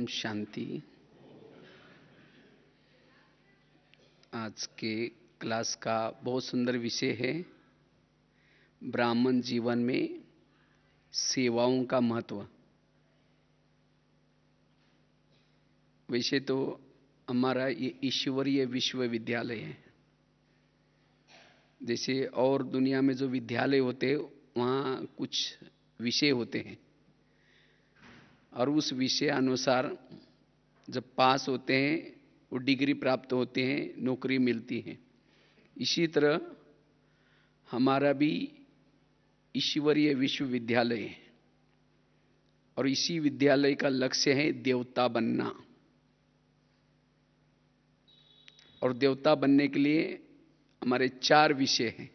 ओम शांति। आज के क्लास का बहुत सुंदर विषय है ब्राह्मण जीवन में सेवाओं का महत्व। वैसे तो हमारा ये ईश्वरीय विश्वविद्यालय है। जैसे और दुनिया में जो विद्यालय होते हैं वहाँ कुछ विषय होते हैं और उस विषय अनुसार जब पास होते हैं वो डिग्री प्राप्त होते हैं, नौकरी मिलती है। इसी तरह हमारा भी ईश्वरीय विश्वविद्यालय है और इसी विद्यालय का लक्ष्य है देवता बनना। और देवता बनने के लिए हमारे 4 विषय हैं: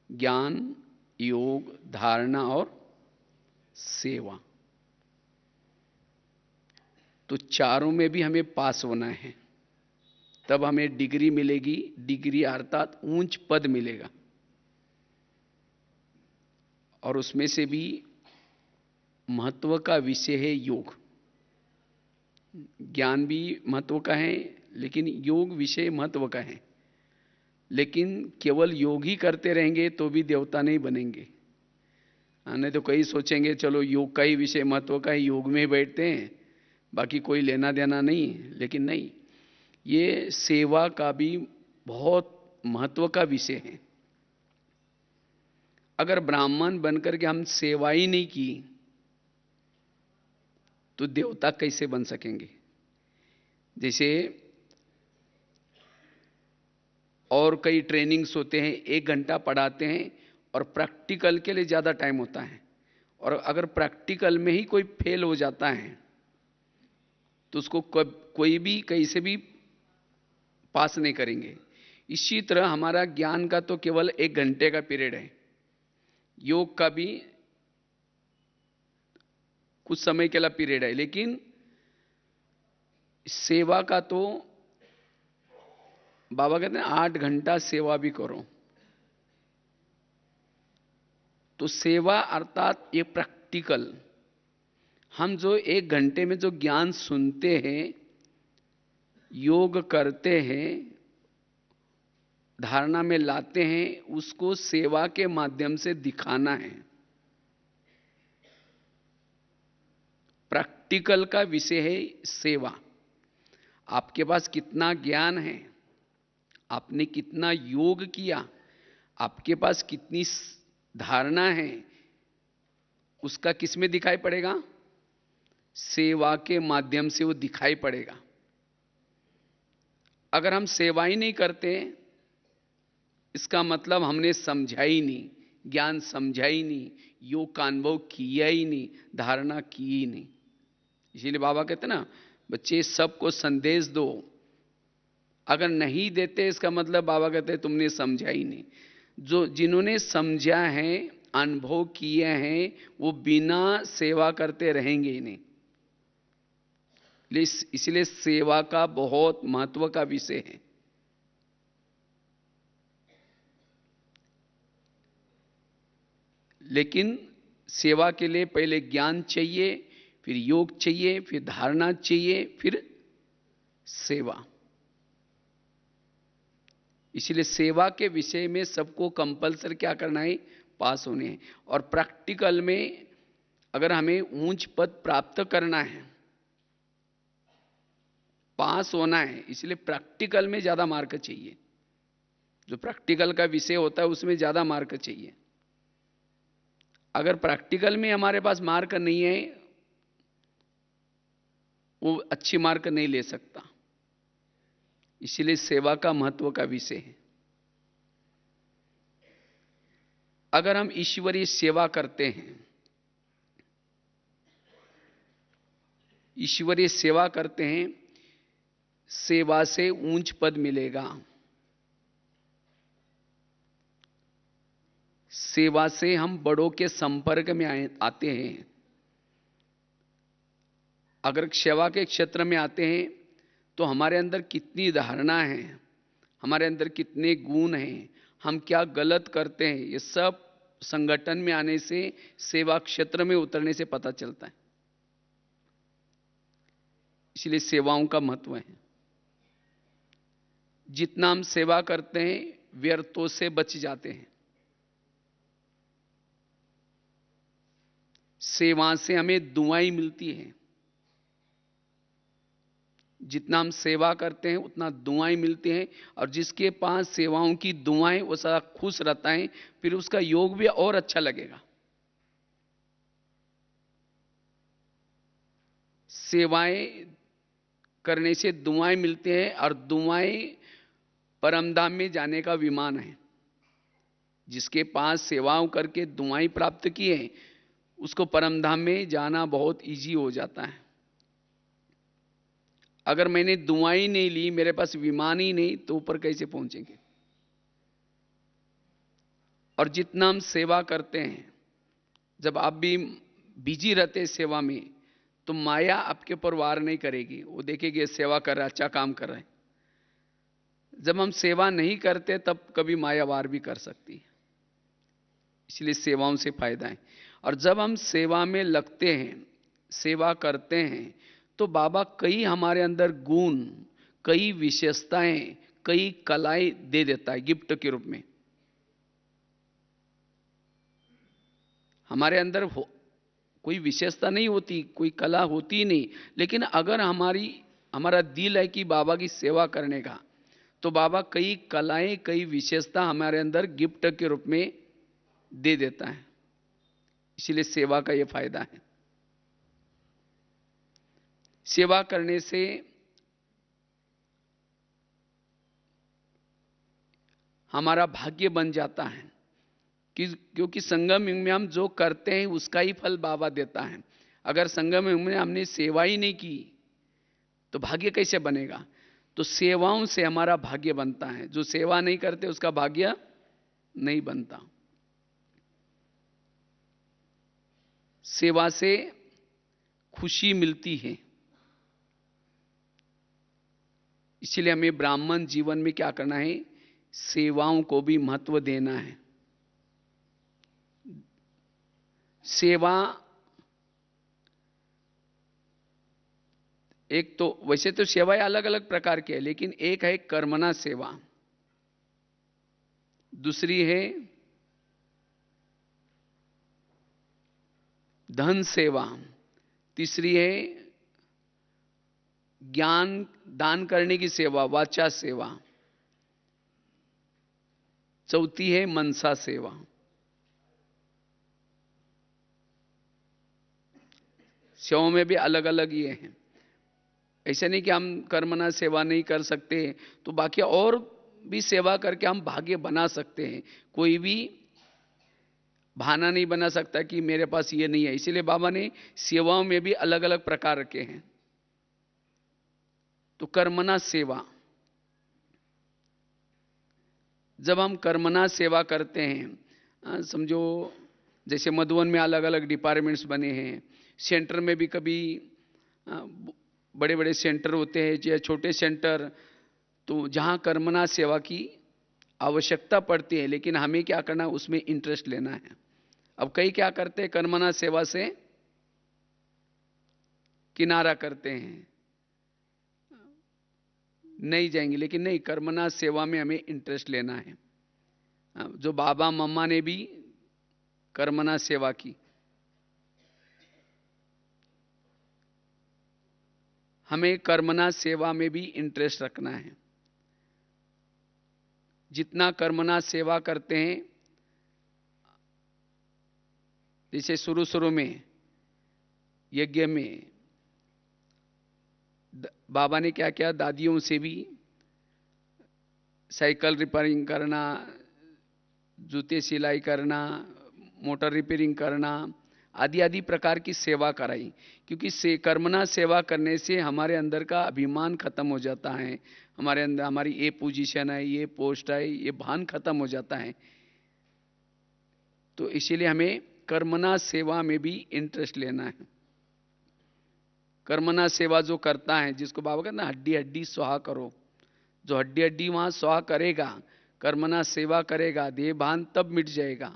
ज्ञान, योग, धारणा और सेवा। तो चारों में भी हमें पास होना है, तब हमें डिग्री मिलेगी। डिग्री अर्थात ऊंच पद मिलेगा। और उसमें से भी महत्व का विषय है योग। ज्ञान भी महत्व का है, लेकिन योग विषय महत्व का है। लेकिन केवल योग ही करते रहेंगे तो भी देवता नहीं बनेंगे। नहीं तो कई सोचेंगे चलो योग का ही विषय महत्व का है, योग में ही बैठते हैं, बाकी कोई लेना देना नहीं। लेकिन नहीं, ये सेवा का भी बहुत महत्व का विषय है। अगर ब्राह्मण बनकर के हम सेवा ही नहीं की तो देवता कैसे बन सकेंगे? जैसे और कई ट्रेनिंग्स होते हैं, 1 घंटा पढ़ाते हैं और प्रैक्टिकल के लिए ज़्यादा टाइम होता है। और अगर प्रैक्टिकल में ही कोई फेल हो जाता है तो उसको कोई भी कैसे भी पास नहीं करेंगे। इसी तरह हमारा ज्ञान का तो केवल 1 घंटे का पीरियड है, योग का भी कुछ समय के लिए पीरियड है, लेकिन सेवा का तो बाबा कहते हैं 8 घंटा सेवा भी करो। तो सेवा अर्थात ये प्रैक्टिकल, हम जो 1 घंटे में जो ज्ञान सुनते हैं, योग करते हैं, धारणा में लाते हैं, उसको सेवा के माध्यम से दिखाना है। प्रैक्टिकल का विषय है सेवा। आपके पास कितना ज्ञान है, आपने कितना योग किया, आपके पास कितनी धारणा है, उसका किसमें दिखाई पड़ेगा? सेवा के माध्यम से वो दिखाई पड़ेगा। अगर हम सेवा ही नहीं करते, इसका मतलब हमने समझा ही नहीं, ज्ञान समझा ही नहीं, योग का अनुभव किया ही नहीं, धारणा की ही नहीं। इसीलिए बाबा कहते ना, बच्चे सबको संदेश दो। अगर नहीं देते इसका मतलब बाबा कहते तुमने समझा ही नहीं। जो जिन्होंने समझा है, अनुभव किए हैं, वो बिना सेवा करते रहेंगे ही नहीं। इसलिए सेवा का बहुत महत्व का विषय है। लेकिन सेवा के लिए पहले ज्ञान चाहिए, फिर योग चाहिए, फिर धारणा चाहिए, फिर सेवा। इसलिए सेवा के विषय में सबको कंपलसरी क्या करना है? पास होने हैं। और प्रैक्टिकल में अगर हमें ऊंच पद प्राप्त करना है, पास होना है, इसलिए प्रैक्टिकल में ज्यादा मार्क चाहिए। जो प्रैक्टिकल का विषय होता है उसमें ज्यादा मार्क चाहिए। अगर प्रैक्टिकल में हमारे पास मार्क नहीं है, वो अच्छी मार्क नहीं ले सकता। इसलिए सेवा का महत्व का विषय है। अगर हम ईश्वरीय सेवा करते हैं, ईश्वरीय सेवा करते हैं, सेवा से ऊंच पद मिलेगा। सेवा से हम बड़ों के संपर्क में आते हैं। अगर सेवा के क्षेत्र में आते हैं तो हमारे अंदर कितनी धारणा है, हमारे अंदर कितने गुण हैं, हम क्या गलत करते हैं, ये सब संगठन में आने से, सेवा क्षेत्र में उतरने से पता चलता है। इसलिए सेवाओं का महत्व है। जितना हम सेवा करते हैं व्यर्थों से बच जाते हैं। सेवा से हमें दुआएं मिलती हैं। जितना हम सेवा करते हैं उतना दुआएं मिलती हैं, और जिसके पास सेवाओं की दुआएं वो सदा खुश रहता है, फिर उसका योग भी और अच्छा लगेगा। सेवाएं करने से दुआएं मिलती हैं, और दुआएं परमधाम में जाने का विमान है। जिसके पास सेवाओं करके दुआएं प्राप्त की हैं उसको परमधाम में जाना बहुत इजी हो जाता है। अगर मैंने दुआएं नहीं ली, मेरे पास विमान ही नहीं, तो ऊपर कैसे पहुंचेंगे। और जितना हम सेवा करते हैं, जब आप भी बिजी रहते हैं सेवा में, तो माया आपके ऊपर वार नहीं करेगी। वो देखेगी ये सेवा कर रहा है, अच्छा काम कर रहा है। जब हम सेवा नहीं करते तब कभी माया वार भी कर सकती है। इसलिए सेवाओं से फायदा है। और जब हम सेवा में लगते हैं, सेवा करते हैं, तो बाबा कई हमारे अंदर गुण, कई विशेषताएं, कई कलाएं दे देता है गिफ्ट के रूप में। हमारे अंदर कोई विशेषता नहीं होती, कोई कला होती नहीं, लेकिन अगर हमारा दिल है कि बाबा की सेवा करने का, तो बाबा कई कलाएं, कई विशेषता हमारे अंदर गिफ्ट के रूप में दे देता है। इसलिए सेवा का यह फायदा है। सेवा करने से हमारा भाग्य बन जाता है, क्योंकि संगम युग में हम जो करते हैं उसका ही फल बाबा देता है। अगर संगम युग में हमने सेवा ही नहीं की तो भाग्य कैसे बनेगा। तो सेवाओं से हमारा भाग्य बनता है। जो सेवा नहीं करते उसका भाग्य नहीं बनता। सेवा से खुशी मिलती है। इसलिए हमें ब्राह्मण जीवन में क्या करना है, सेवाओं को भी महत्व देना है। सेवा एक तो वैसे तो सेवाएं अलग अलग प्रकार की है, लेकिन एक है कर्मणा सेवा, दूसरी है धन सेवा, तीसरी है ज्ञान दान करने की सेवा, वाचा सेवा, चौथी है मनसा सेवा। सेवाओं में भी अलग अलग ये हैं। ऐसा नहीं कि हम कर्मणा सेवा नहीं कर सकते, तो बाकी और भी सेवा करके हम भाग्य बना सकते हैं। कोई भी बहाना नहीं बना सकता कि मेरे पास ये नहीं है। इसीलिए बाबा ने सेवाओं में भी अलग अलग प्रकार रखे हैं। तो कर्मणा सेवा, जब हम कर्मणा सेवा करते हैं, समझो जैसे मधुबन में अलग अलग डिपार्टमेंट्स बने हैं, सेंटर में भी कभी बड़े बड़े सेंटर होते हैं या छोटे सेंटर, तो जहां कर्मणा सेवा की आवश्यकता पड़ती है, लेकिन हमें क्या करना, उसमें इंटरेस्ट लेना है। अब कई क्या करते हैं, कर्मणा सेवा से किनारा करते हैं, नहीं जाएंगे। लेकिन नहीं, कर्मणा सेवा में हमें इंटरेस्ट लेना है। जो बाबा मम्मा ने भी कर्मणा सेवा की, हमें कर्मणा सेवा में भी इंटरेस्ट रखना है। जितना कर्मणा सेवा करते हैं, जैसे शुरू शुरू में यज्ञ में बाबा ने क्या किया, दादियों से भी साइकिल रिपेयरिंग करना, जूते सिलाई करना, मोटर रिपेयरिंग करना, आदि आदि प्रकार की सेवा कराई। क्योंकि कर्मणा सेवा करने से हमारे अंदर का अभिमान खत्म हो जाता है। हमारे अंदर हमारी ये पोजीशन है, ये पोस्ट है, ये भान खत्म हो जाता है। तो इसीलिए हमें कर्मणा सेवा में भी इंटरेस्ट लेना है। कर्मणा सेवा जो करता है, जिसको बाबा कहते हैं हड्डी हड्डी स्वाहा करो, जो हड्डी हड्डी वहां स्वाहा करेगा, कर्मणा सेवा करेगा, देह भान तब मिट जाएगा।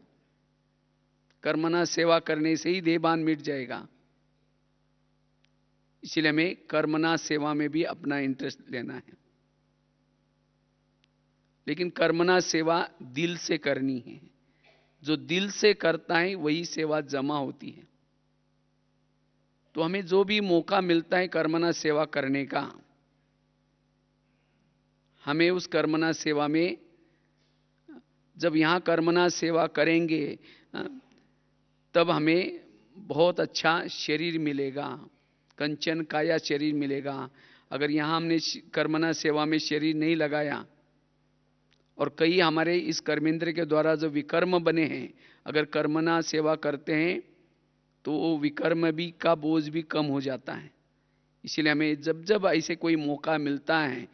कर्मणा सेवा करने से ही देह भान मिट जाएगा। इसलिए हमें कर्मणा सेवा में भी अपना इंटरेस्ट लेना है, लेकिन कर्मणा सेवा दिल से करनी है। जो दिल से करता है वही सेवा जमा होती है। तो हमें जो भी मौका मिलता है कर्मणा सेवा करने का, हमें उस कर्मणा सेवा में, जब यहां कर्मणा सेवा करेंगे तब हमें बहुत अच्छा शरीर मिलेगा, कंचन काया शरीर मिलेगा। अगर यहां हमने कर्मणा सेवा में शरीर नहीं लगाया और कई हमारे इस कर्मेंद्र के द्वारा जो विकर्म बने हैं, अगर कर्मणा सेवा करते हैं तो वो विकर्म भी का बोझ भी कम हो जाता है। इसलिए हमें जब जब ऐसे कोई मौका मिलता है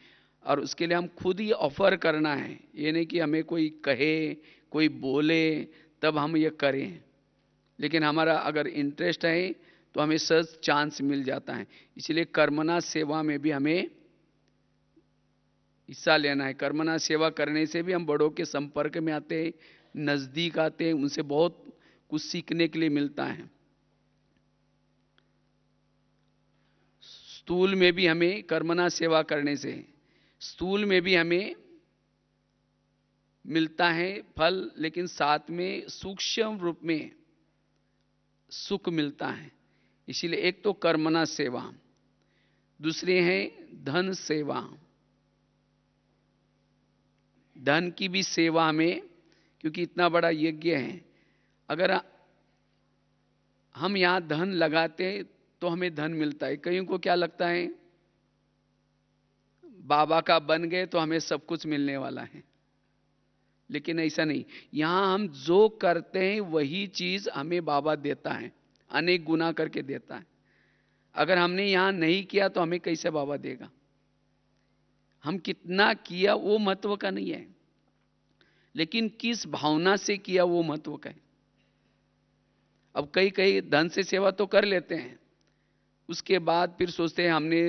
और उसके लिए हम खुद ही ऑफर करना है, ये नहीं कि हमें कोई कहे कोई बोले तब हम ये करें, लेकिन हमारा अगर इंटरेस्ट है तो हमें सच चांस मिल जाता है। इसलिए कर्मणा सेवा में भी हमें हिस्सा लेना है। कर्मणा सेवा करने से भी हम बड़ों के संपर्क में आते हैं, नजदीक आते हैं, उनसे बहुत कुछ सीखने के लिए मिलता है। स्थूल में भी हमें कर्मणा सेवा करने से, स्थूल में भी हमें मिलता है फल, लेकिन साथ में सूक्ष्म रूप में सुख मिलता है। इसीलिए एक तो कर्मणा सेवा, दूसरी है धन सेवा। धन की भी सेवा हमें, क्योंकि इतना बड़ा यज्ञ है, अगर हम यहां धन लगाते तो हमें धन मिलता है। कईयों को क्या लगता है बाबा का बन गए तो हमें सब कुछ मिलने वाला है, लेकिन ऐसा नहीं। यहां हम जो करते हैं वही चीज हमें बाबा देता है, अनेक गुना करके देता है। अगर हमने यहां नहीं किया तो हमें कैसे बाबा देगा? हम कितना किया वो महत्व का नहीं है, लेकिन किस भावना से किया वो महत्व का है। अब कई कई धन से सेवा तो कर लेते हैं, उसके बाद फिर सोचते हैं हमने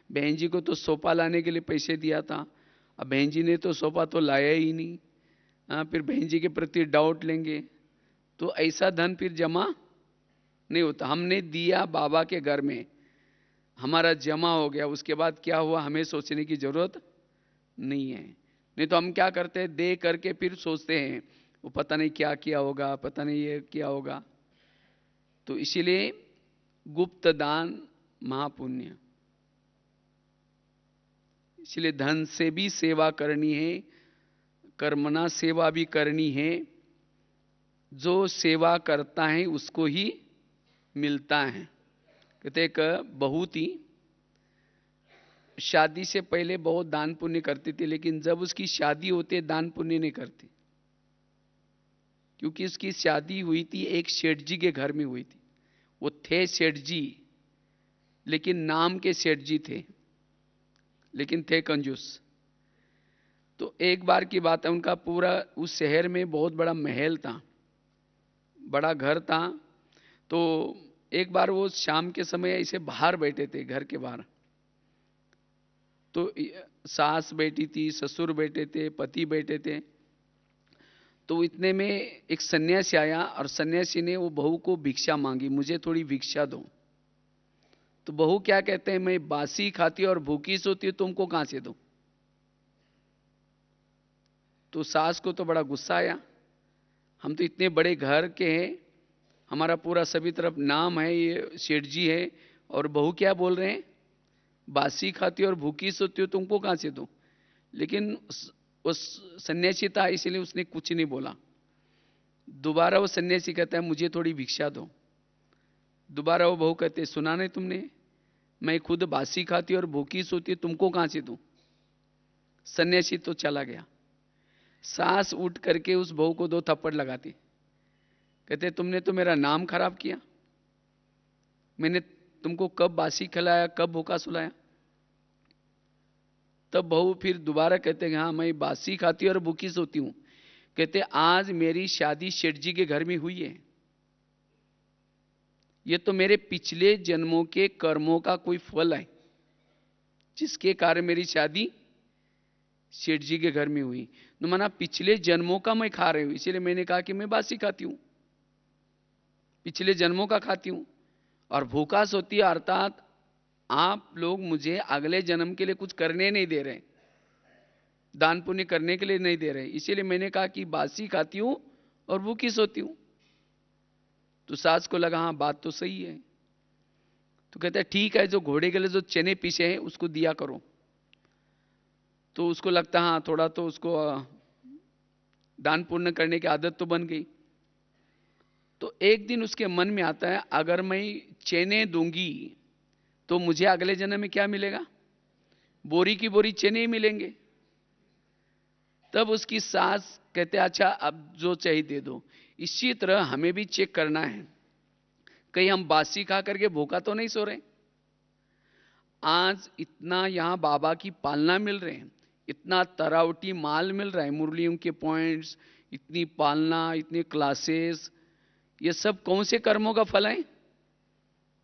बहन जी को तो सोफा लाने के लिए पैसे दिया था, अब बहन जी ने तो सोफा तो लाया ही नहीं। फिर बहन जी के प्रति डाउट लेंगे, तो ऐसा धन फिर जमा नहीं होता। हमने दिया बाबा के घर में, हमारा जमा हो गया, उसके बाद क्या हुआ हमें सोचने की जरूरत नहीं है। नहीं तो हम क्या करते हैं, दे करके फिर सोचते हैं वो पता नहीं क्या किया होगा, पता नहीं ये किया होगा। तो इसीलिए गुप्त दान महापुण्य। इसलिए धन से भी सेवा करनी है, कर्मणा सेवा भी करनी है। जो सेवा करता है उसको ही मिलता है। कहते एक बहू थी, शादी से पहले बहुत दान पुण्य करती थी, लेकिन जब उसकी शादी होती है दान पुण्य नहीं करती, क्योंकि उसकी शादी हुई थी एक सेठ जी के घर में हुई थी। वो थे सेठ जी, लेकिन नाम के सेठ जी थे, लेकिन थे कंजूस। तो एक बार की बात है, उनका पूरा उस शहर में बहुत बड़ा महल था, बड़ा घर था। तो एक बार वो शाम के समय ऐसे बाहर बैठे थे, घर के बाहर। तो सास बैठी थी, ससुर बैठे थे, पति बैठे थे। तो इतने में एक सन्यासी आया और सन्यासी ने वो बहू को भिक्षा मांगी, मुझे थोड़ी भिक्षा दो। तो बहू क्या कहते हैं, मैं बासी खाती और भूखी सोती हूं, तुमको कहां से दूं? तो सास को तो बड़ा गुस्सा आया, हम तो इतने बड़े घर के हैं, हमारा पूरा सभी तरफ नाम है, ये सेठ जी है, और बहू क्या बोल रहे हैं, बासी खाती और भूखी सोती हो, तुमको कहां से दूं? लेकिन उस सन्यासी था, इसलिए उसने कुछ नहीं बोला। दोबारा वो सन्यासी कहता है मुझे थोड़ी भिक्षा दो। दोबारा वो बहू कहते सुना नहीं तुमने, मैं खुद बासी खाती और भूखी सोती, तुमको कहां से दूं? सन्यासी तो चला गया। सास उठ करके उस बहू को 2 थप्पड़ लगाती, कहते तुमने तो मेरा नाम खराब किया, मैंने तुमको कब बासी खिलाया, कब भूखा सुलाया? तब बहू फिर दोबारा कहते हैं हाँ मैं बासी खाती और भूखी सोती हूं। कहते आज मेरी शादी सेठ जी के घर में हुई है, ये तो मेरे पिछले जन्मों के कर्मों का कोई फल है, जिसके कारण मेरी शादी सेठ जी के घर में हुई। तो माना पिछले जन्मों का मैं खा रही हूं, इसलिए मैंने कहा कि मैं बासी खाती हूं, पिछले जन्मों का खाती हूं। और भूखा सोती है अर्थात आप लोग मुझे अगले जन्म के लिए कुछ करने नहीं दे रहे, दान पुण्य करने के लिए नहीं दे रहे, इसीलिए मैंने कहा कि बासी खाती हूं और भूखी सोती हूं। तो सास को लगा हाँ बात तो सही है। तो कहता है ठीक है, जो घोड़े के लिए जो चने पीसे हैं उसको दिया करो। तो उसको लगता हाँ थोड़ा तो उसको दान पुण्य करने की आदत तो बन गई। तो एक दिन उसके मन में आता है अगर मैं चने दूंगी तो मुझे अगले जन्म में क्या मिलेगा, बोरी की बोरी चने ही मिलेंगे। तब उसकी सास कहते अच्छा अब जो चाहिए दे दो। इसी तरह हमें भी चेक करना है कहीं हम बासी खा करके भूखा तो नहीं सो रहे। आज इतना यहां बाबा की पालना मिल रहे हैं, इतना तरावटी माल मिल रहा है, मुरलियों के पॉइंट्स, इतनी पालना, इतनी क्लासेस, ये सब कौन से कर्मों का फल है?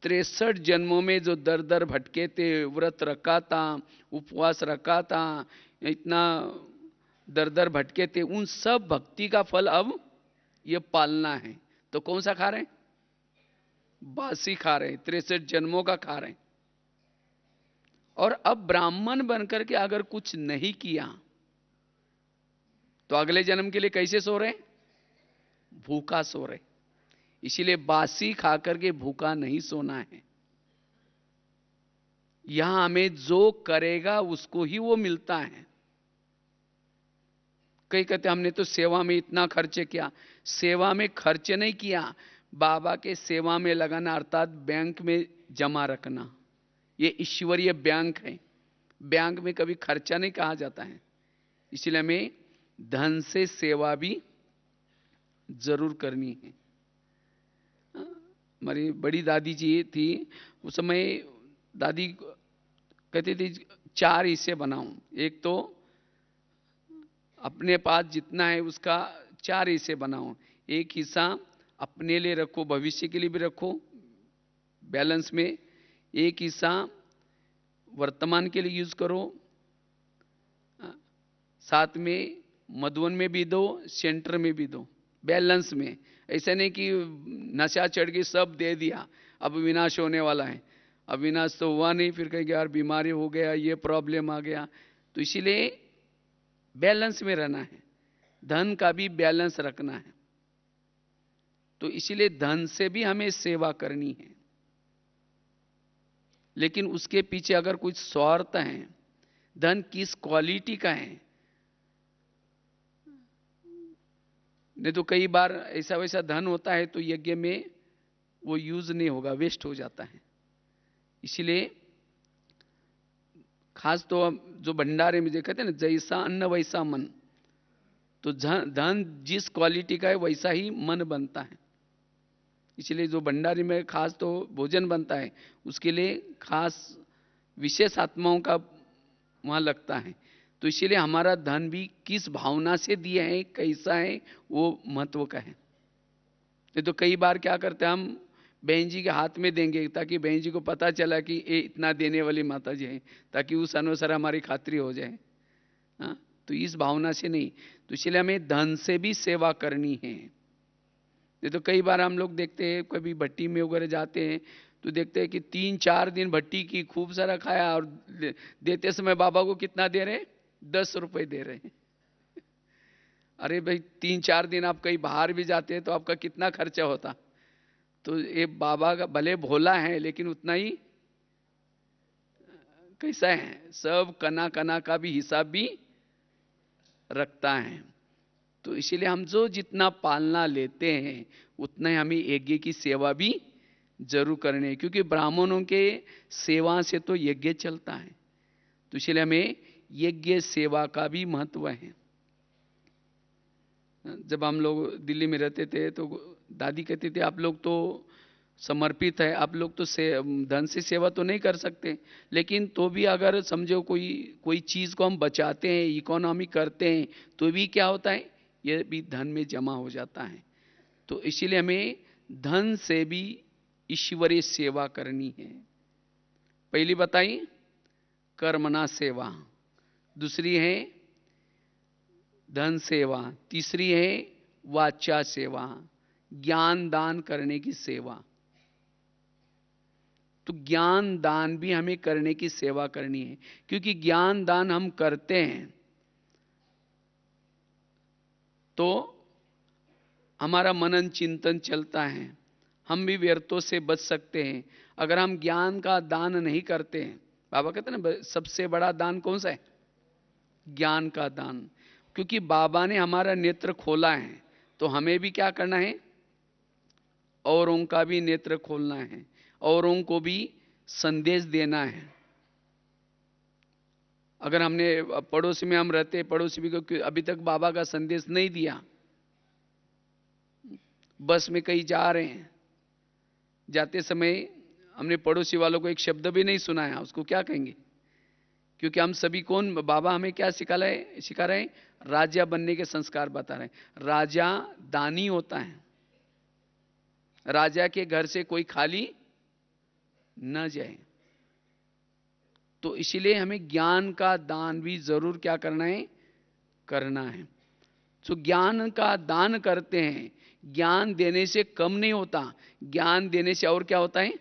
63 जन्मों में जो दर दर भटके थे, व्रत रखा था, उपवास रखा था, इतना दर दर भटके थे, उन सब भक्ति का फल अब ये पालना है। तो कौन सा खा रहे हैं? बासी खा रहे हैं, 63 जन्मों का खा रहे हैं। और अब ब्राह्मण बनकर के अगर कुछ नहीं किया तो अगले जन्म के लिए कैसे सो रहे? भूखा सो रहे। इसीलिए बासी खाकर के भूखा नहीं सोना है। यहां हमें जो करेगा उसको ही वो मिलता है। कई कहते हमने तो सेवा में इतना खर्चे किया। सेवा में खर्च नहीं किया, बाबा के सेवा में लगाना अर्थात बैंक में जमा रखना, ये ईश्वरीय बैंक है। बैंक में कभी खर्चा नहीं कहा जाता है। इसलिए हमें धन से सेवा भी जरूर करनी है। हमारी बड़ी दादी जी थी, उस समय दादी कहती थी 4 हिस्से बनाऊं। एक तो अपने पास जितना है उसका 4 हिस्से बनाओ। एक हिस्सा अपने लिए रखो, भविष्य के लिए भी रखो बैलेंस में। एक हिस्सा वर्तमान के लिए यूज करो, साथ में मधुवन में भी दो, सेंटर में भी दो, बैलेंस में। ऐसा नहीं कि नशा चढ़ के सब दे दिया, अब विनाश होने वाला है। अब विनाश तो हुआ नहीं, फिर कहेंगे यार बीमारी हो गया, ये प्रॉब्लम आ गया। तो इसीलिए बैलेंस में रहना है, धन का भी बैलेंस रखना है। तो इसीलिए धन से भी हमें सेवा करनी है, लेकिन उसके पीछे अगर कुछ स्वार्थ है, धन किस क्वालिटी का है, नहीं तो कई बार ऐसा वैसा धन होता है तो यज्ञ में वो यूज नहीं होगा, वेस्ट हो जाता है। इसलिए खास तो जो भंडारे में जो कहते हैं ना, जैसा अन्न वैसा मन, तो धन जिस क्वालिटी का है वैसा ही मन बनता है। इसलिए जो भंडारे में खास तो भोजन बनता है, उसके लिए खास विशेष आत्माओं का वहां लगता है। तो इसीलिए हमारा धन भी किस भावना से दिया है, कैसा है, वो महत्व का है। नहीं तो कई बार क्या करते हैं हम, बहन जी के हाथ में देंगे ताकि बहन जी को पता चला कि ये इतना देने वाली माता जी है, ताकि उस अनुसार हमारी खातिरी हो जाए। हाँ, तो इस भावना से नहीं। तो इसलिए हमें धन से भी सेवा करनी है। नहीं तो कई बार हम लोग देखते हैं, कभी भट्टी में वगैरह जाते हैं तो देखते हैं कि 3-4 दिन भट्टी की खूब सारा खाया, और देते समय बाबा को कितना दे रहे? 10 रुपए दे रहे हैं। अरे भाई 3-4 दिन आप कहीं बाहर भी जाते हैं तो आपका कितना खर्चा होता। तो ये बाबा का भले भोला है लेकिन उतना ही कैसा है, सब कना कना का भी हिसाब भी रखता है। तो इसीलिए हम जो जितना पालना लेते हैं उतना ही हमें यज्ञ की सेवा भी जरूर करनी है, क्योंकि ब्राह्मणों के सेवा से तो यज्ञ चलता है। तो इसलिए हमें यज्ञ सेवा का भी महत्व है। जब हम लोग दिल्ली में रहते थे तो दादी कहती थी आप लोग तो समर्पित है, आप लोग तो धन से सेवा तो नहीं कर सकते, लेकिन तो भी अगर समझो कोई चीज को हम बचाते हैं, इकोनॉमी करते हैं, तो भी क्या होता है, ये भी धन में जमा हो जाता है। तो इसीलिए हमें धन से भी ईश्वरीय सेवा करनी है। पहली बताई कर्मणा सेवा, दूसरी है धन सेवा, तीसरी है वाचा सेवा, ज्ञान दान करने की सेवा। तो ज्ञान दान भी हमें करने की सेवा करनी है, क्योंकि ज्ञान दान हम करते हैं तो हमारा मनन चिंतन चलता है, हम भी व्यर्थों से बच सकते हैं। अगर हम ज्ञान का दान नहीं करते हैं, बाबा कहते हैं ना सबसे बड़ा दान कौन सा है? ज्ञान का दान। क्योंकि बाबा ने हमारा नेत्र खोला है, तो हमें भी क्या करना है? औरों का भी नेत्र खोलना है, औरों को भी संदेश देना है। अगर हमने पड़ोस में हम रहते, पड़ोसी भी को अभी तक बाबा का संदेश नहीं दिया, बस में कहीं जा रहे हैं, जाते समय हमने पड़ोसी वालों को एक शब्द भी नहीं सुनाया, उसको क्या कहेंगे? क्योंकि हम सभी कौन, बाबा हमें क्या सिखा रहे हैं? राजा बनने के संस्कार बता रहे हैं। राजा दानी होता है, राजा के घर से कोई खाली न जाए। तो इसीलिए हमें ज्ञान का दान भी जरूर क्या करना है? करना है। तो ज्ञान का दान करते हैं, ज्ञान देने से कम नहीं होता, ज्ञान देने से और क्या होता है?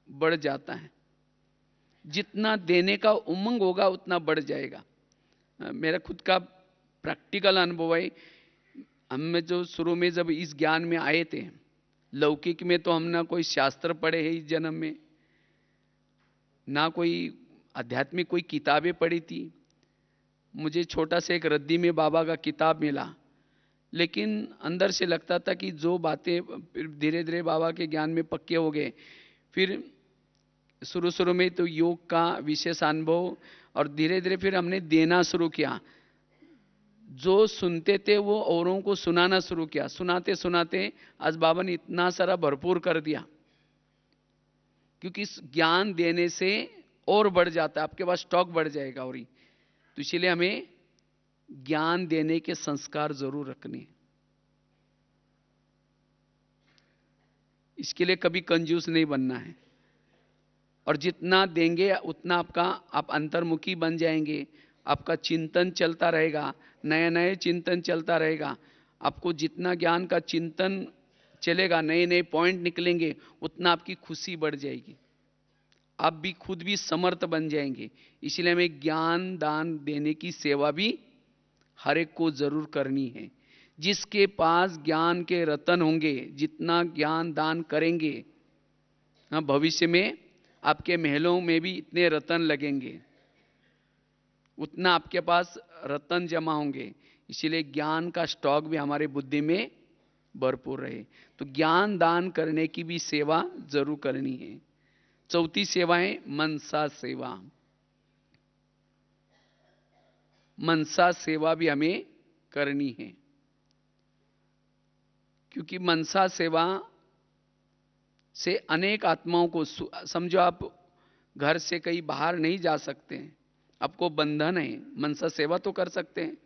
बढ़ जाता है। जितना देने का उमंग होगा उतना बढ़ जाएगा। मेरा खुद का प्रैक्टिकल अनुभव है। हम जो शुरू में जब इस ज्ञान में आए थे, लौकिक में तो हम ना कोई शास्त्र पढ़े हैं इस जन्म में, ना कोई आध्यात्मिक कोई किताबें पढ़ी थी। मुझे छोटा से एक रद्दी में बाबा का किताब मिला, लेकिन अंदर से लगता था कि जो बातें धीरे धीरे बाबा के ज्ञान में पक्के हो गए। फिर शुरू में तो योग का विशेष अनुभव, और धीरे धीरे फिर हमने देना शुरू किया। जो सुनते थे वो औरों को सुनाना शुरू किया। सुनाते सुनाते आज बाबा ने इतना सारा भरपूर कर दिया, क्योंकि इस ज्ञान देने से और बढ़ जाता है, आपके पास स्टॉक बढ़ जाएगा। और तो इसीलिए हमें ज्ञान देने के संस्कार जरूर रखने हैं। इसके लिए कभी कंजूस नहीं बनना है, और जितना देंगे उतना आप अंतर्मुखी बन जाएंगे। आपका चिंतन चलता रहेगा, नए नए चिंतन चलता रहेगा। आपको जितना ज्ञान का चिंतन चलेगा, नए नए पॉइंट निकलेंगे, उतना आपकी खुशी बढ़ जाएगी, आप भी खुद भी समर्थ बन जाएंगे। इसलिए हमें ज्ञान दान देने की सेवा भी हर एक को जरूर करनी है। जिसके पास ज्ञान के रतन होंगे, जितना ज्ञान दान करेंगे, भविष्य में आपके महलों में भी इतने रतन लगेंगे, उतना आपके पास रतन जमा होंगे। इसीलिए ज्ञान का स्टॉक भी हमारे बुद्धि में भरपूर रहे। तो ज्ञान दान करने की भी सेवा जरूर करनी है। चौथी सेवा है मनसा सेवा। मनसा सेवा भी हमें करनी है, क्योंकि मनसा सेवा से अनेक आत्माओं को, समझो आप घर से कहीं बाहर नहीं जा सकते हैं, आपको बंधन है, मनसा सेवा तो कर सकते हैं।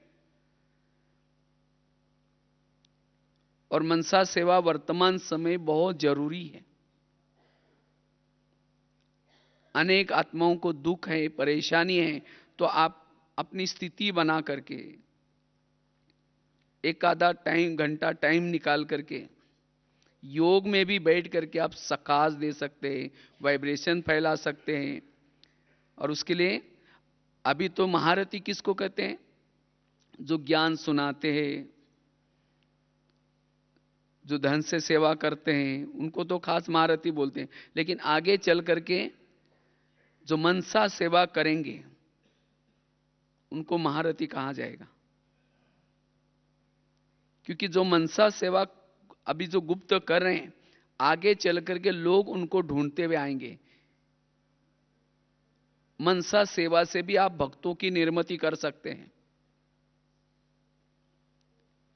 और मनसा सेवा वर्तमान समय बहुत जरूरी है। अनेक आत्माओं को दुख है, परेशानी है, तो आप अपनी स्थिति बना करके एक आधा घंटा टाइम निकाल करके योग में भी बैठ करके आप सकाश दे सकते हैं, वाइब्रेशन फैला सकते हैं। और उसके लिए अभी तो महारथी किसको कहते हैं? जो ज्ञान सुनाते हैं, जो धन से सेवा करते हैं, उनको तो खास महारथी बोलते हैं। लेकिन आगे चल करके जो मनसा सेवा करेंगे उनको महारथी कहा जाएगा, क्योंकि जो मनसा सेवा अभी जो गुप्त कर रहे हैं, आगे चल करके लोग उनको ढूंढते हुए आएंगे। मनसा सेवा से भी आप भक्तों की निर्मिति कर सकते हैं।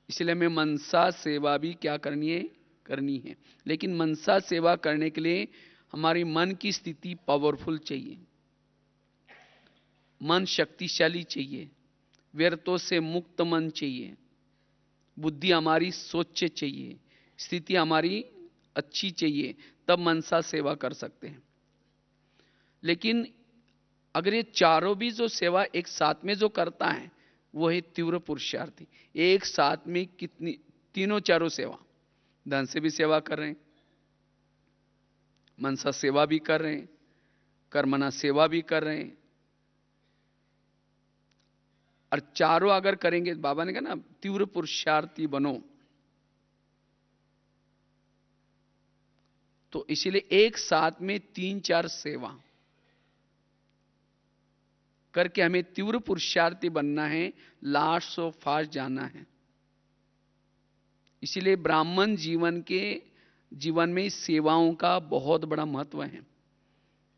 इसलिए हमें मनसा सेवा भी क्या करनी है। लेकिन मनसा सेवा करने के लिए हमारी मन की स्थिति पावरफुल चाहिए, मन शक्तिशाली चाहिए, व्यर्थों से मुक्त मन चाहिए, बुद्धि हमारी स्वच्छ चाहिए, स्थिति हमारी अच्छी चाहिए, तब मनसा सेवा कर सकते हैं। लेकिन अगर ये चारों भी जो सेवा एक साथ में जो करता है, वो है तीव्र पुरुषार्थी। एक साथ में कितनी तीनों चारों सेवा, धन से भी सेवा कर रहे हैं, मनसा सेवा भी कर रहे हैं, कर्मणा सेवा भी कर रहे हैं, और चारों अगर करेंगे, बाबा ने कहा ना तीव्र पुरुषार्थी बनो, तो इसीलिए एक साथ में 3-4 सेवा करके हमें तीव्र पुरुषार्थी बनना है, लास्ट सो फास्ट जाना है। इसीलिए ब्राह्मण जीवन में सेवाओं का बहुत बड़ा महत्व है।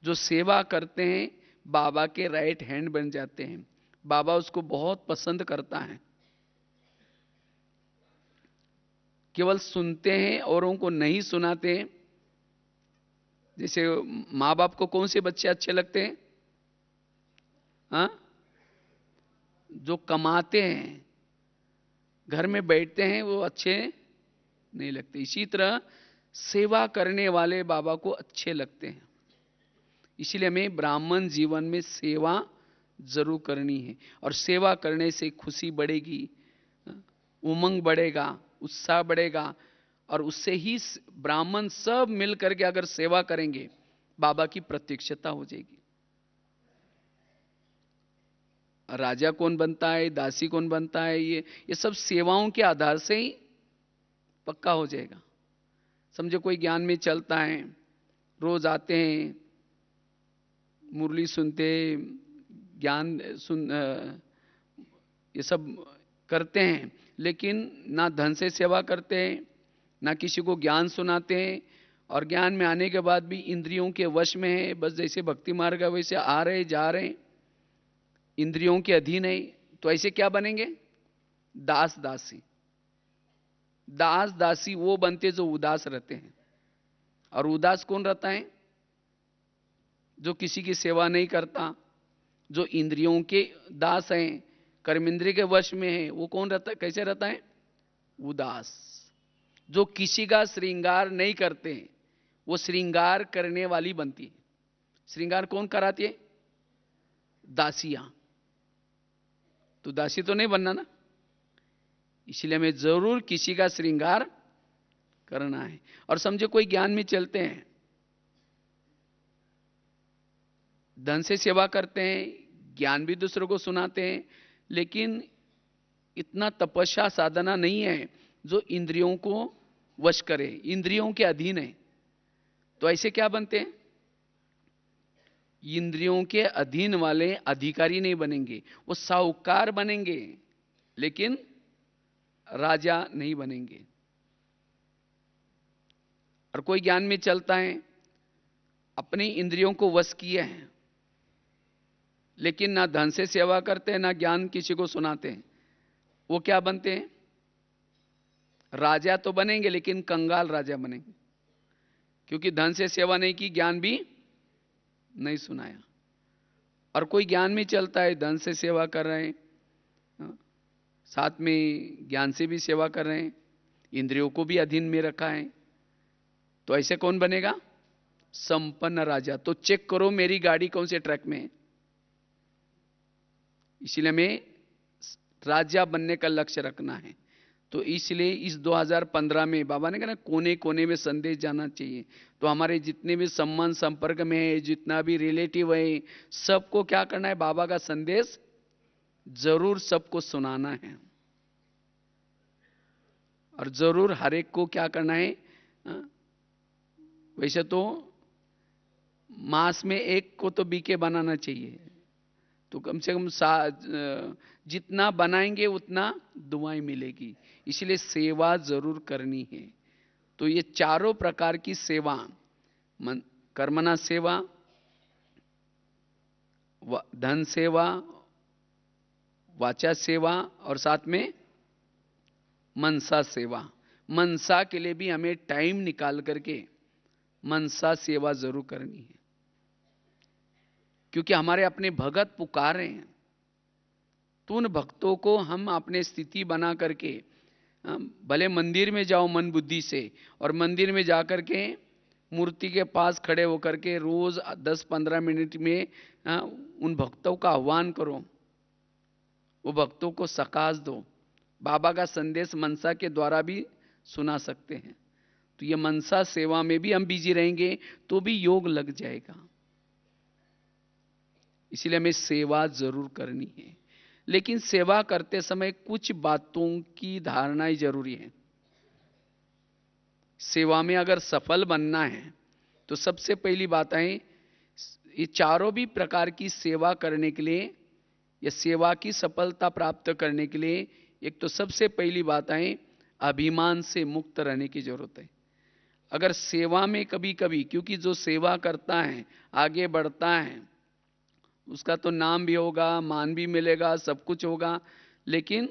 जो सेवा करते हैं बाबा के राइट हैंड बन जाते हैं, बाबा उसको बहुत पसंद करता है। केवल सुनते हैं, औरों को नहीं सुनाते हैं। जैसे माँ बाप को कौन से बच्चे अच्छे लगते हैं? हाँ, जो कमाते हैं, घर में बैठते हैं, वो अच्छे नहीं लगते। इसी तरह सेवा करने वाले बाबा को अच्छे लगते हैं। इसलिए हमें ब्राह्मण जीवन में सेवा जरूर करनी है, और सेवा करने से खुशी बढ़ेगी, उमंग बढ़ेगा, उत्साह बढ़ेगा, और उससे ही ब्राह्मण सब मिल करके अगर सेवा करेंगे, बाबा की प्रत्यक्षता हो जाएगी। राजा कौन बनता है, दासी कौन बनता है, ये सब सेवाओं के आधार से ही पक्का हो जाएगा। समझो कोई ज्ञान में चलता है, रोज आते हैं, मुरली सुनते, ज्ञान सुन, ये सब करते हैं, लेकिन ना धन से सेवा करते हैं, ना किसी को ज्ञान सुनाते हैं, और ज्ञान में आने के बाद भी इंद्रियों के वश में है। बस जैसे भक्ति मार्ग है वैसे आ रहे जा रहे, इंद्रियों के अधीन है। तो ऐसे क्या बनेंगे? दास दासी। दास दासी वो बनते जो उदास रहते हैं। और उदास कौन रहता है? जो किसी की सेवा नहीं करता, जो इंद्रियों के दास हैं, कर्मेंद्रिय के वश में है, वो कौन रहता है? कैसे रहता है? उदास। जो किसी का श्रृंगार नहीं करते, वो श्रृंगार करने वाली बनती है। श्रृंगार कौन कराती है? दासियां। तो दासी तो नहीं बनना ना, इसलिए हमें जरूर किसी का श्रृंगार करना है। और समझो कोई ज्ञान में चलते हैं, धन से सेवा करते हैं, ज्ञान भी दूसरों को सुनाते हैं, लेकिन इतना तपस्या साधना नहीं है जो इंद्रियों को वश करे, इंद्रियों के अधीन है। तो ऐसे क्या बनते हैं? इंद्रियों के अधीन वाले अधिकारी नहीं बनेंगे, वो साहूकार बनेंगे, लेकिन राजा नहीं बनेंगे। और कोई ज्ञान में चलता है, अपनी इंद्रियों को वश किए हैं, लेकिन ना धन से सेवा करते हैं, ना ज्ञान किसी को सुनाते हैं, वो क्या बनते हैं? राजा तो बनेंगे, लेकिन कंगाल राजा बनेंगे, क्योंकि धन से सेवा नहीं की, ज्ञान भी नहीं सुनाया। और कोई ज्ञान में चलता है, धन से सेवा कर रहे हैं, साथ में ज्ञान से भी सेवा कर रहे हैं, इंद्रियों को भी अधीन में रखा है, तो ऐसे कौन बनेगा? संपन्न राजा। तो चेक करो मेरी गाड़ी कौन से ट्रैक में है। इसलिए हमें राजा बनने का लक्ष्य रखना है। तो इसलिए इस 2015 में बाबा ने कहा ना, कोने कोने में संदेश जाना चाहिए। तो हमारे जितने भी संबंध संपर्क में है, जितना भी रिलेटिव है, सबको क्या करना है? बाबा का संदेश जरूर सबको सुनाना है, और जरूर हर एक को क्या करना है? वैसे तो मास में एक को तो बीके बनाना चाहिए, तो कम से कम जितना बनाएंगे उतना दुआएं मिलेगी। इसलिए सेवा जरूर करनी है। तो ये चारों प्रकार की सेवा, कर्मणा सेवा, धन सेवा, वाचा सेवा, और साथ में मनसा सेवा। मनसा के लिए भी हमें टाइम निकाल करके मनसा सेवा जरूर करनी है, क्योंकि हमारे अपने भगत पुकारे हैं। तो उन भक्तों को हम अपने स्थिति बना करके, भले मंदिर में जाओ मन बुद्धि से, और मंदिर में जाकर के मूर्ति के पास खड़े होकर के रोज 10-15 मिनट में उन भक्तों का आह्वान करो, वो भक्तों को सकाश दो। बाबा का संदेश मनसा के द्वारा भी सुना सकते हैं। तो ये मनसा सेवा में भी हम बिजी रहेंगे तो भी योग लग जाएगा। इसलिए हमें सेवा जरूर करनी है, लेकिन सेवा करते समय कुछ बातों की धारणा ही जरूरी है। सेवा में अगर सफल बनना है तो सबसे पहली बात है, ये चारों भी प्रकार की सेवा करने के लिए या सेवा की सफलता प्राप्त करने के लिए एक तो सबसे पहली बात है, अभिमान से मुक्त रहने की जरूरत है। अगर सेवा में कभी कभी, क्योंकि जो सेवा करता है आगे बढ़ता है उसका तो नाम भी होगा, मान भी मिलेगा, सब कुछ होगा, लेकिन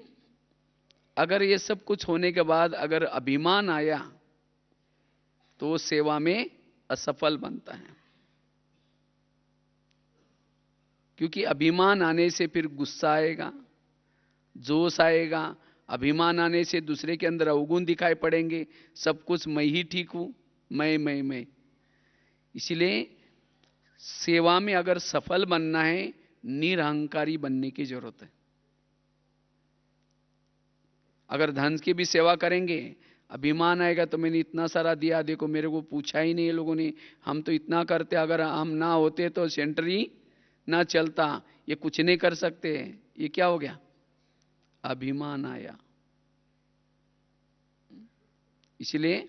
अगर ये सब कुछ होने के बाद अगर अभिमान आया तो वो सेवा में असफल बनता है। क्योंकि अभिमान आने से फिर गुस्सा आएगा, जोश आएगा, अभिमान आने से दूसरे के अंदर अवगुण दिखाई पड़ेंगे, सब कुछ मैं ही ठीक हूं, मैं। इसलिए सेवा में अगर सफल बनना है, निरहंकारी बनने की जरूरत है। अगर धन की भी सेवा करेंगे, अभिमान आएगा तो मैंने इतना सारा दिया, देखो मेरे को पूछा ही नहीं ये लोगों ने, हम तो इतना करते, अगर हम ना होते तो सेंटर ही ना चलता, ये कुछ नहीं कर सकते, ये क्या हो गया, अभिमान आया। इसलिए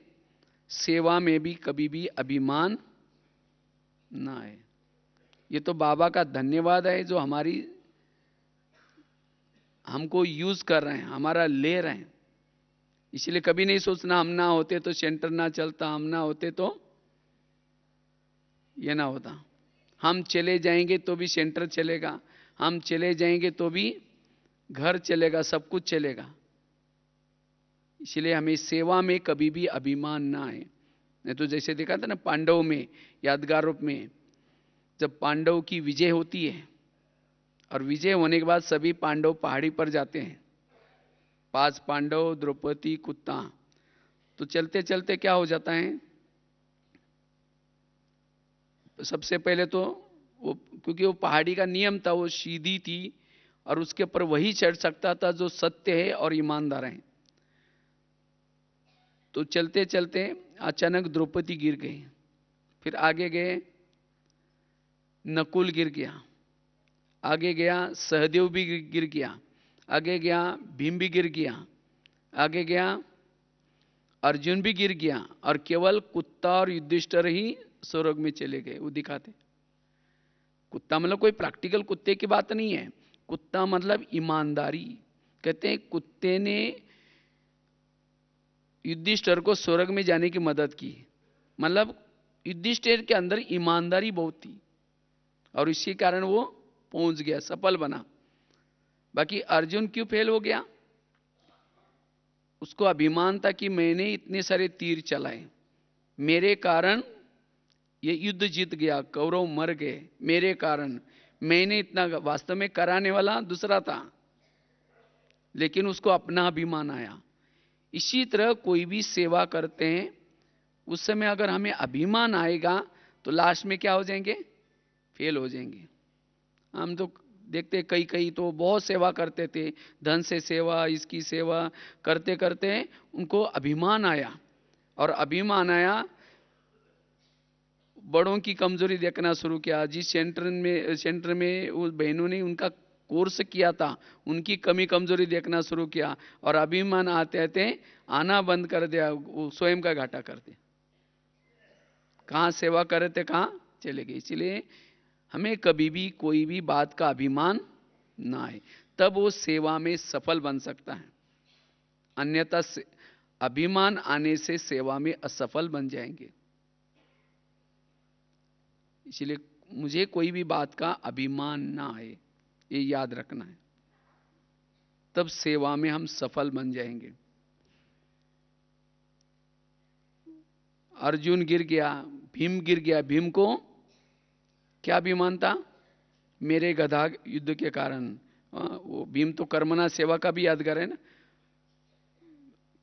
सेवा में भी कभी भी अभिमान ना आए। ये तो बाबा का धन्यवाद है जो हमको यूज कर रहे हैं, हमारा ले रहे हैं। इसलिए कभी नहीं सोचना हम ना होते तो सेंटर ना चलता, हम ना होते तो ये ना होता। हम चले जाएंगे तो भी सेंटर चलेगा, हम चले जाएंगे तो भी घर चलेगा, सब कुछ चलेगा। इसलिए हमें सेवा में कभी भी अभिमान ना आए। नहीं तो जैसे देखा था ना पांडव में, यादगार रूप में, जब पांडव की विजय होती है और विजय होने के बाद सभी पांडव पहाड़ी पर जाते हैं, 5 पांडव, द्रौपदी, कुत्ता, तो चलते चलते क्या हो जाता है, सबसे पहले तो वो, क्योंकि वो पहाड़ी का नियम था, वो सीधी थी और उसके ऊपर वही चढ़ सकता था जो सत्य है और ईमानदार है। तो चलते चलते अचानक द्रौपदी गिर गई, फिर आगे गए नकुल गिर गया, आगे गया सहदेव भी गिर गया, आगे गया भीम भी गिर गया, आगे गया अर्जुन भी गिर गया, और केवल कुत्ता और युधिष्ठिर ही स्वर्ग में चले गए। वो दिखाते, कुत्ता मतलब कोई प्रैक्टिकल कुत्ते की बात नहीं है, कुत्ता मतलब ईमानदारी। कहते हैं कुत्ते ने युधिष्ठिर को स्वर्ग में जाने की मदद की, मतलब युधिष्ठिर के अंदर ईमानदारी बहुत थी और इसी कारण वो पहुंच गया, सफल बना। बाकी अर्जुन क्यों फेल हो गया, उसको अभिमान था कि मैंने इतने सारे तीर चलाए, मेरे कारण ये युद्ध जीत गया, कौरव मर गए मेरे कारण, मैंने इतना, वास्तव में कराने वाला दूसरा था, लेकिन उसको अपना अभिमान आया। इसी तरह कोई भी सेवा करते हैं, उस समय अगर हमें अभिमान आएगा तो लास्ट में क्या हो जाएंगे, फेल हो जाएंगे। हम तो देखते कई कई तो बहुत सेवा करते थे, धन से सेवा, इसकी सेवा करते करते उनको अभिमान आया, और अभिमान आया, बड़ों की कमजोरी देखना शुरू किया। जिस सेंटर में उस बहनों ने उनका कोर्स किया था, उनकी कमी कमजोरी देखना शुरू किया, और अभिमान आते आते आना बंद कर दिया, वो स्वयं का घाटा कर दिया। कहां सेवा करे थे, कहां चले गए। इसलिए हमें कभी भी कोई भी बात का अभिमान ना आए, तब वो सेवा में सफल बन सकता है। अन्यथा अभिमान आने से सेवा में असफल बन जाएंगे। इसलिए मुझे कोई भी बात का अभिमान ना आए, ये याद रखना है, तब सेवा में हम सफल बन जाएंगे। अर्जुन गिर गया, भीम गिर गया, भीम को क्या अभिमान था, मेरे गधा युद्ध के कारण। वो भीम तो कर्मना सेवा का भी यादगार है ना,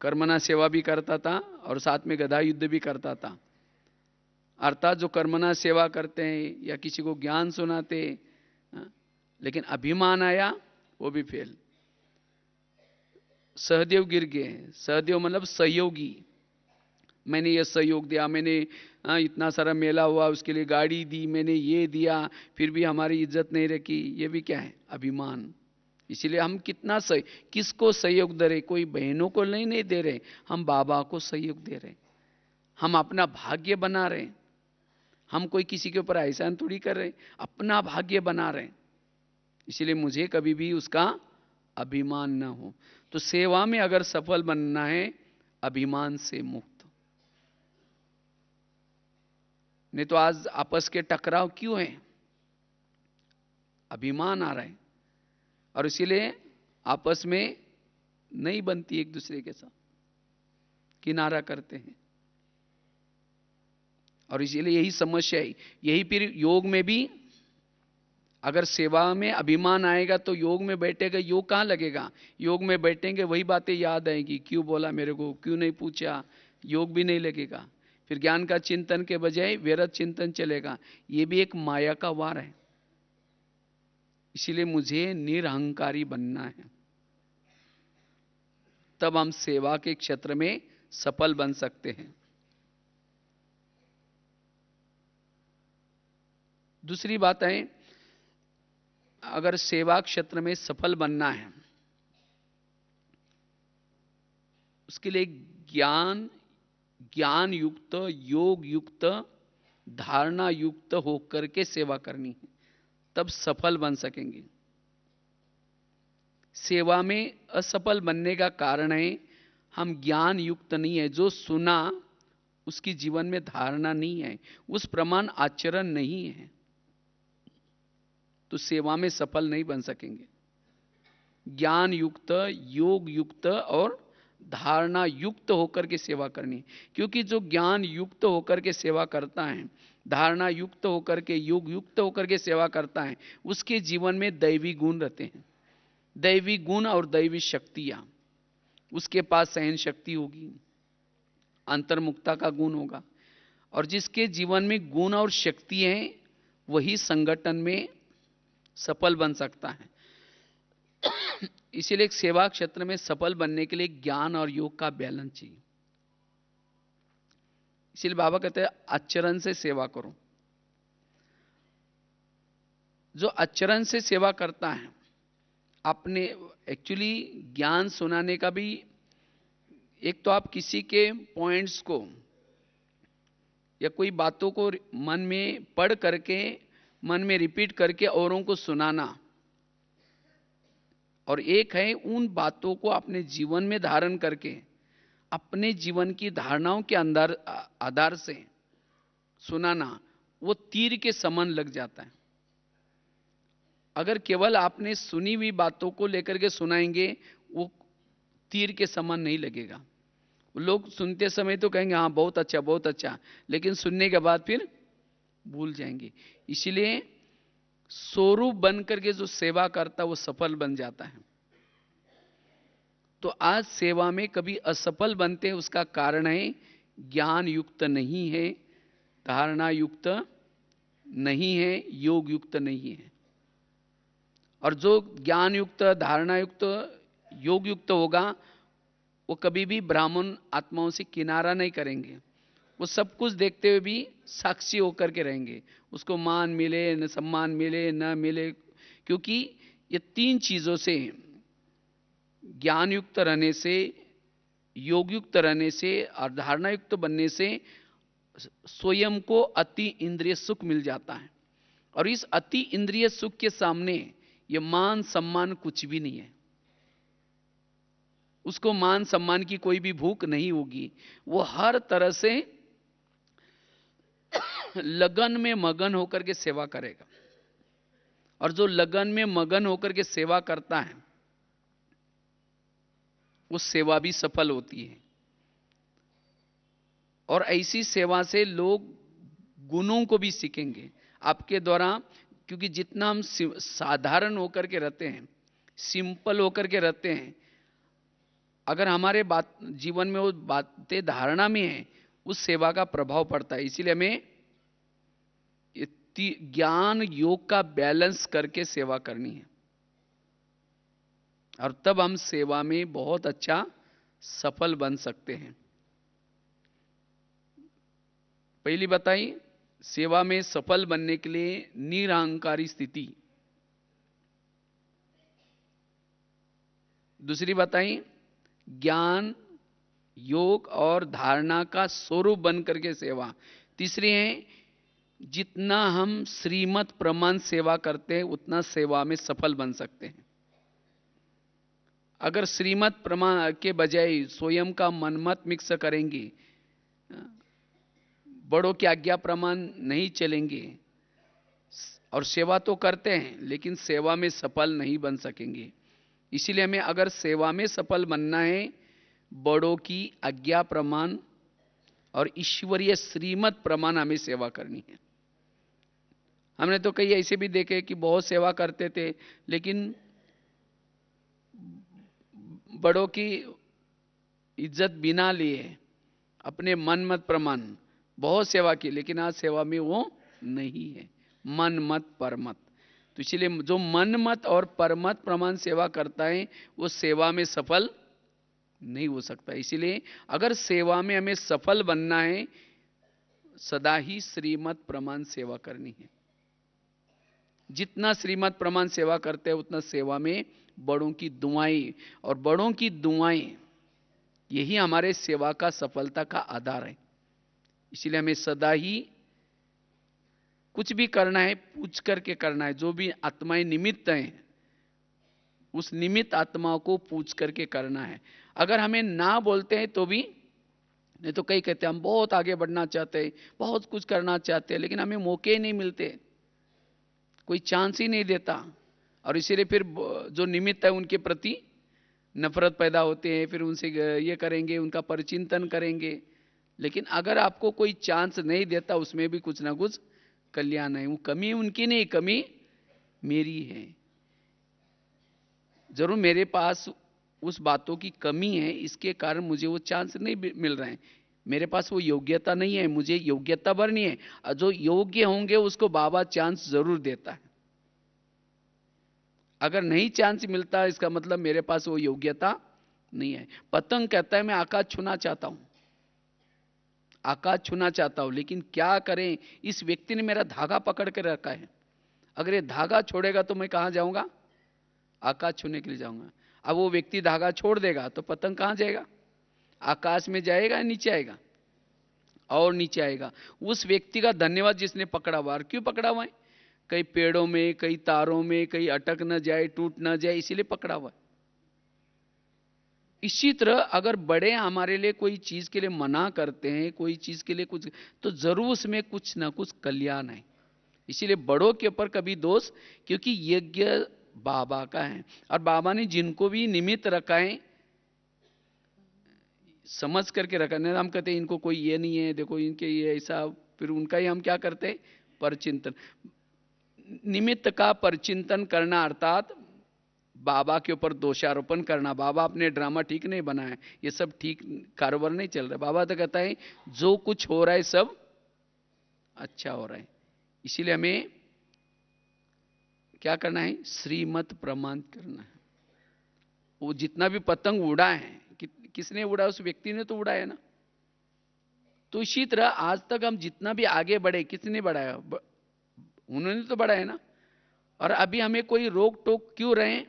कर्मना सेवा भी करता था और साथ में गधा युद्ध भी करता था। अर्थात जो कर्मना सेवा करते हैं या किसी को ज्ञान सुनाते, लेकिन अभिमान आया वो भी फेल। सहदेव गिर गए, सहदेव मतलब सहयोगी, मैंने ये सहयोग दिया, मैंने इतना सारा मेला हुआ उसके लिए गाड़ी दी, मैंने ये दिया, फिर भी हमारी इज्जत नहीं रखी, ये भी क्या है? अभिमान। इसीलिए हम कितना किसको सहयोग दे रहे? कोई बहनों को नहीं दे रहे, हम बाबा को सहयोग दे रहे, हम अपना भाग्य बना रहे। हम कोई किसी के ऊपर एहसान थोड़ी कर रहे, अपना भाग्य बना रहे। इसलिए मुझे कभी भी उसका अभिमान ना हो। तो सेवा में अगर सफल बनना है, अभिमान से मुक्त। नहीं तो आज आपस के टकराव क्यों है? अभिमान आ रहा है, और इसीलिए आपस में नहीं बनती, एक दूसरे के साथ किनारा करते हैं। और इसीलिए यही समस्या है। यही फिर योग में भी अगर सेवा में अभिमान आएगा तो योग में बैठेगा, योग कहां लगेगा? योग में बैठेंगे वही बातें याद आएगी, क्यों बोला मेरे को, क्यों नहीं पूछा, योग भी नहीं लगेगा। फिर ज्ञान का चिंतन के बजाय व्यर्थ चिंतन चलेगा। ये भी एक माया का वार है। इसीलिए मुझे निरहंकारी बनना है, तब हम सेवा के क्षेत्र में सफल बन सकते हैं। दूसरी बात है, अगर सेवा क्षेत्र में सफल बनना है, उसके लिए ज्ञान युक्त, योग युक्त, धारणा युक्त होकर के सेवा करनी है, तब सफल बन सकेंगे। सेवा में असफल बनने का कारण है हम ज्ञान युक्त नहीं है। जो सुना उसकी जीवन में धारणा नहीं है, उस प्रमाण आचरण नहीं है, तो सेवा में सफल नहीं बन सकेंगे। ज्ञान युक्त, योग युक्त और धारणा युक्त होकर के सेवा करनी। क्योंकि जो ज्ञान युक्त होकर के सेवा करता है, धारणा युक्त होकर के, योग युक्त होकर के सेवा करता है, उसके जीवन में दैवी गुण रहते हैं। दैवी गुण और दैवी शक्तियां, उसके पास सहन शक्ति होगी, अंतर्मुक्ता का गुण होगा। और जिसके जीवन में गुण और शक्ति है, वही संगठन में सफल बन सकता है। इसीलिए एक सेवा क्षेत्र में सफल बनने के लिए ज्ञान और योग का बैलेंस चाहिए। इसलिए बाबा कहते हैं आचरण से सेवा करो। जो आचरण से सेवा करता है, अपने एक्चुअली ज्ञान सुनाने का भी, एक तो आप किसी के पॉइंट्स को या कोई बातों को मन में पढ़ करके, मन में रिपीट करके औरों को सुनाना, और एक है उन बातों को अपने जीवन में धारण करके अपने जीवन की धारणाओं के अंदर आधार से सुनाना। वो तीर के समान लग जाता है। अगर केवल आपने सुनी हुई बातों को लेकर के सुनाएंगे, वो तीर के समान नहीं लगेगा। लोग सुनते समय तो कहेंगे हाँ बहुत अच्छा बहुत अच्छा, लेकिन सुनने के बाद फिर भूल जाएंगे। इसीलिए स्वरूप बन करके जो सेवा करता वो सफल बन जाता है। तो आज सेवा में कभी असफल बनते हैं, उसका कारण है ज्ञान युक्त नहीं है, धारणा युक्त नहीं है, योग युक्त नहीं है। और जो ज्ञान युक्त, धारणा युक्त, योग युक्त होगा, वो कभी भी ब्राह्मण आत्माओं से किनारा नहीं करेंगे। वो सब कुछ देखते हुए भी साक्षी होकर के रहेंगे। उसको मान मिले न सम्मान मिले न मिले, क्योंकि ये तीन चीजों से, ज्ञान युक्त रहने से, योग युक्त रहने से और धारणा युक्त बनने से स्वयं को अति इंद्रिय सुख मिल जाता है। और इस अति इंद्रिय सुख के सामने ये मान सम्मान कुछ भी नहीं है। उसको मान सम्मान की कोई भी भूख नहीं होगी। वो हर तरह से लगन में मगन होकर के सेवा करेगा। और जो लगन में मगन होकर के सेवा करता है, उस सेवा भी सफल होती है। और ऐसी सेवा से लोग गुणों को भी सीखेंगे आपके द्वारा। क्योंकि जितना हम साधारण होकर के रहते हैं, सिंपल होकर के रहते हैं, अगर हमारे बात जीवन में वो बातें धारणा में है, उस सेवा का प्रभाव पड़ता है। इसीलिए हमें ज्ञान योग का बैलेंस करके सेवा करनी है, और तब हम सेवा में बहुत अच्छा सफल बन सकते हैं। पहली बताई सेवा में सफल बनने के लिए निरहंकारी स्थिति। दूसरी बताई ज्ञान, योग और धारणा का स्वरूप बन करके सेवा। तीसरी है जितना हम श्रीमत प्रमाण सेवा करते हैं उतना सेवा में सफल बन सकते हैं। अगर श्रीमत प्रमाण के बजाय स्वयं का मनमत मिक्स करेंगे, बड़ों की आज्ञा प्रमाण नहीं चलेंगे और सेवा तो करते हैं लेकिन सेवा में सफल नहीं बन सकेंगे। इसीलिए हमें अगर सेवा में सफल बनना है, बड़ों की आज्ञा प्रमाण और ईश्वरीय श्रीमत प्रमाण हमें सेवा करनी है। हमने तो कई ऐसे भी देखे कि बहुत सेवा करते थे लेकिन बड़ों की इज्जत बिना लिए अपने मनमत प्रमाण बहुत सेवा की, लेकिन आज सेवा में वो नहीं है, मन मत परमत। तो इसलिए जो मन मत और परमत प्रमाण सेवा करता है वो सेवा में सफल नहीं हो सकता। इसीलिए अगर सेवा में हमें सफल बनना है, सदा ही श्रीमत प्रमाण सेवा करनी है। जितना श्रीमत प्रमाण सेवा करते हैं उतना सेवा में बड़ों की दुआएं, और बड़ों की दुआएं यही हमारे सेवा का सफलता का आधार है। इसलिए हमें सदा ही कुछ भी करना है पूछ करके करना है। जो भी आत्माएं निमित्त हैं उस निमित्त आत्माओं को पूछ करके करना है। अगर हमें ना बोलते हैं तो भी, नहीं तो कई कहते हैं हम बहुत आगे बढ़ना चाहते हैं, बहुत कुछ करना चाहते हैं, लेकिन हमें मौके नहीं मिलते, कोई चांस ही नहीं देता, और इसीलिए फिर जो निमित्त है उनके प्रति नफरत पैदा होते हैं, फिर उनसे ये करेंगे, उनका परिचिंतन करेंगे। लेकिन अगर आपको कोई चांस नहीं देता उसमें भी कुछ ना कुछ कल्याण है। वो कमी उनकी नहीं, कमी मेरी है। जरूर मेरे पास उस बातों की कमी है, इसके कारण मुझे वो चांस नहीं मिल रहे हैं। मेरे पास वो योग्यता नहीं है, मुझे योग्यता भरनी है। जो योग्य होंगे उसको बाबा चांस जरूर देता है। अगर नहीं चांस मिलता इसका मतलब मेरे पास वो योग्यता नहीं है। पतंग कहता है मैं आकाश छूना चाहता हूं, आकाश छूना चाहता हूं, लेकिन क्या करें, इस व्यक्ति ने मेरा धागा पकड़ कर रखा है। अगर ये धागा छोड़ेगा तो मैं कहां जाऊंगा, आकाश छूने के लिए जाऊंगा। अब वो व्यक्ति धागा छोड़ देगा तो पतंग कहां जाएगा, आकाश में जाएगा या नीचे आएगा, और नीचे आएगा। उस व्यक्ति का धन्यवाद जिसने पकड़ा हुआ। क्यों पकड़ा हुआ है, कई पेड़ों में, कई तारों में, कहीं अटक न जाए, टूट न जाए, इसीलिए पकड़ा हुआ है। इसी तरह अगर बड़े हमारे लिए कोई चीज के लिए मना करते हैं, कोई चीज के लिए कुछ, तो जरूर उसमें कुछ ना कुछ कल्याण है। इसीलिए बड़ों के ऊपर कभी दोष, क्योंकि यज्ञ बाबा का है, और बाबा ने जिनको भी निमित्त रखा है समझ करके रखा। नहीं हम कहते हैं इनको कोई ये नहीं है, देखो इनके ये ऐसा, फिर उनका ही हम क्या करते हैं, परचिंतन। निमित्त का परचिंतन करना अर्थात बाबा के ऊपर दोषारोपण करना। बाबा अपने ड्रामा ठीक नहीं बनाए, ये सब ठीक कारोबार नहीं चल रहा है। बाबा तो कहता है जो कुछ हो रहा है सब अच्छा हो रहा है। इसीलिए हमें क्या करना है, श्रीमत प्रमाण करना है। वो जितना भी पतंग उड़ा है, किसने उड़ा, उस व्यक्ति ने तो उड़ाया ना। तो इसी तरह आज तक हम जितना भी आगे बढ़े, किसने बढ़ाया, उन्होंने तो बढ़ाया ना। और अभी हमें कोई रोक टोक क्यों रहे,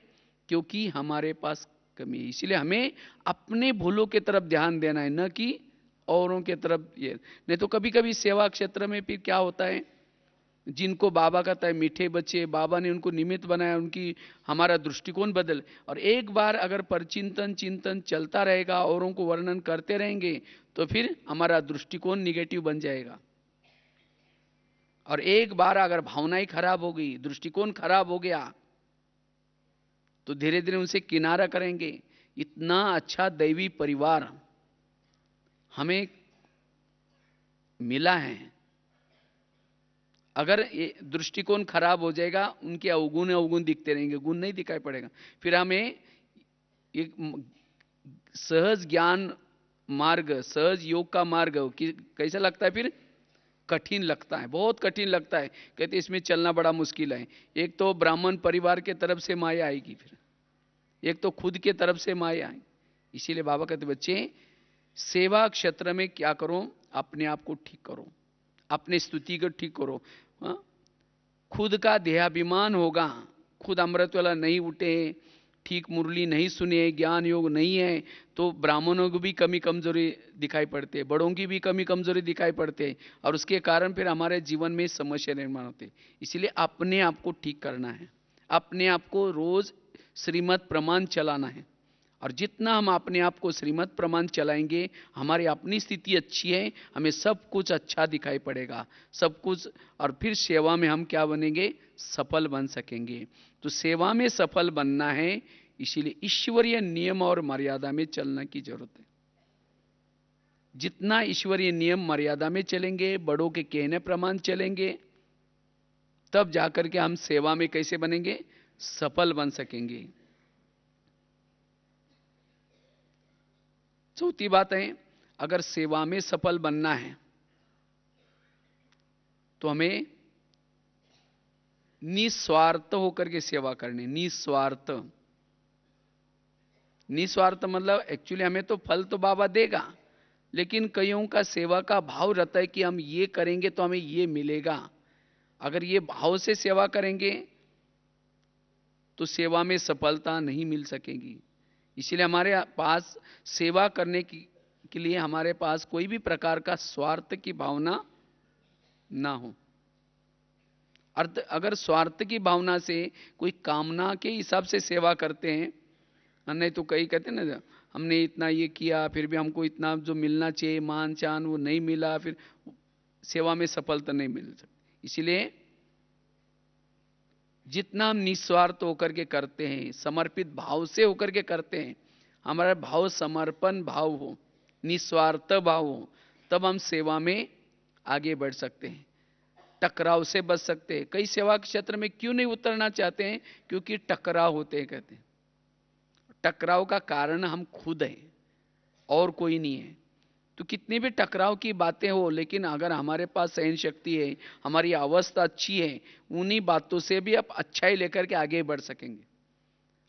क्योंकि हमारे पास कमी है। इसलिए हमें अपने भूलों की तरफ ध्यान देना है, न कि औरों की तरफ। ये नहीं तो कभी कभी सेवा क्षेत्र में फिर क्या होता है, जिनको बाबा कहता है मीठे बच्चे, बाबा ने उनको निमित्त बनाया, उनकी हमारा दृष्टिकोण बदल। और एक बार अगर परचिंतन चिंतन चलता रहेगा, औरों को वर्णन करते रहेंगे, तो फिर हमारा दृष्टिकोण निगेटिव बन जाएगा। और एक बार अगर भावनाएं खराब हो गई, दृष्टिकोण खराब हो गया, तो धीरे धीरे उनसे किनारा करेंगे। इतना अच्छा दैवी परिवार हमें मिला है, अगर ये दृष्टिकोण खराब हो जाएगा, उनके अवगुण अवगुण दिखते रहेंगे, गुण नहीं दिखाई पड़ेगा। फिर हमें एक सहज ज्ञान मार्ग, सहज योग का मार्ग कैसा लगता है, फिर कठिन लगता है, बहुत कठिन लगता है। कहते इसमें चलना बड़ा मुश्किल है। एक तो ब्राह्मण परिवार के तरफ से माया आएगी, फिर एक तो खुद के तरफ से माया आएगी। इसीलिए बाबा कहते बच्चे सेवा क्षेत्र में क्या करो, अपने आप को ठीक करो। अपने स्तुति को ठीक करो। हाँ? खुद का देहाभिमान होगा, खुद अमृत वाला नहीं उठे, ठीक मुरली नहीं सुने, ज्ञान योग नहीं है, तो ब्राह्मणों को भी कमी कमजोरी दिखाई पड़ते, बड़ों की भी कमी कमजोरी दिखाई पड़ते, और उसके कारण फिर हमारे जीवन में समस्या निर्माण होते। इसलिए अपने आप को ठीक करना है, अपने आप को रोज श्रीमत प्रमाण चलाना है। और जितना हम अपने आप को श्रीमत प्रमाण चलाएंगे, हमारी अपनी स्थिति अच्छी है, हमें सब कुछ अच्छा दिखाई पड़ेगा, सब कुछ। और फिर सेवा में हम क्या बनेंगे? सफल बन सकेंगे। तो सेवा में सफल बनना है, इसीलिए ईश्वरीय नियम और मर्यादा में चलने की जरूरत है। जितना ईश्वरीय नियम मर्यादा में चलेंगे, बड़ों के कहने प्रमाण चलेंगे, तब जाकर के हम सेवा में कैसे बनेंगे? सफल बन सकेंगे। चौथी बात है, अगर सेवा में सफल बनना है तो हमें निस्वार्थ होकर के सेवा करनी। निस्वार्थ, निस्वार्थ मतलब एक्चुअली हमें तो फल तो बाबा देगा, लेकिन कईयों का सेवा का भाव रहता है कि हम ये करेंगे तो हमें ये मिलेगा। अगर ये भाव से सेवा करेंगे तो सेवा में सफलता नहीं मिल सकेगी। इसलिए हमारे पास सेवा करने के लिए हमारे पास कोई भी प्रकार का स्वार्थ की भावना ना हो। अर्थ, अगर स्वार्थ की भावना से कोई कामना के हिसाब से सेवा करते हैं, नहीं तो कई कहते हैं ना, हमने इतना ये किया फिर भी हमको इतना जो मिलना चाहिए मान चान वो नहीं मिला, फिर सेवा में सफलता नहीं मिल सकती। इसलिए जितना हम निस्वार्थ होकर के करते हैं, समर्पित भाव से होकर के करते हैं, हमारा भाव समर्पण भाव हो, निस्वार्थ भाव हो, तब हम सेवा में आगे बढ़ सकते हैं, टकराव से बच सकते हैं। कई सेवा क्षेत्र में क्यों नहीं उतरना चाहते हैं? क्योंकि टकराव होते हैं। कहते हैं टकराव का कारण हम खुद हैं और कोई नहीं है। तो कितनी भी टकराव की बातें हो, लेकिन अगर हमारे पास सहन शक्ति है, हमारी अवस्था अच्छी है, उन्हीं बातों से भी आप अच्छाई लेकर के आगे बढ़ सकेंगे।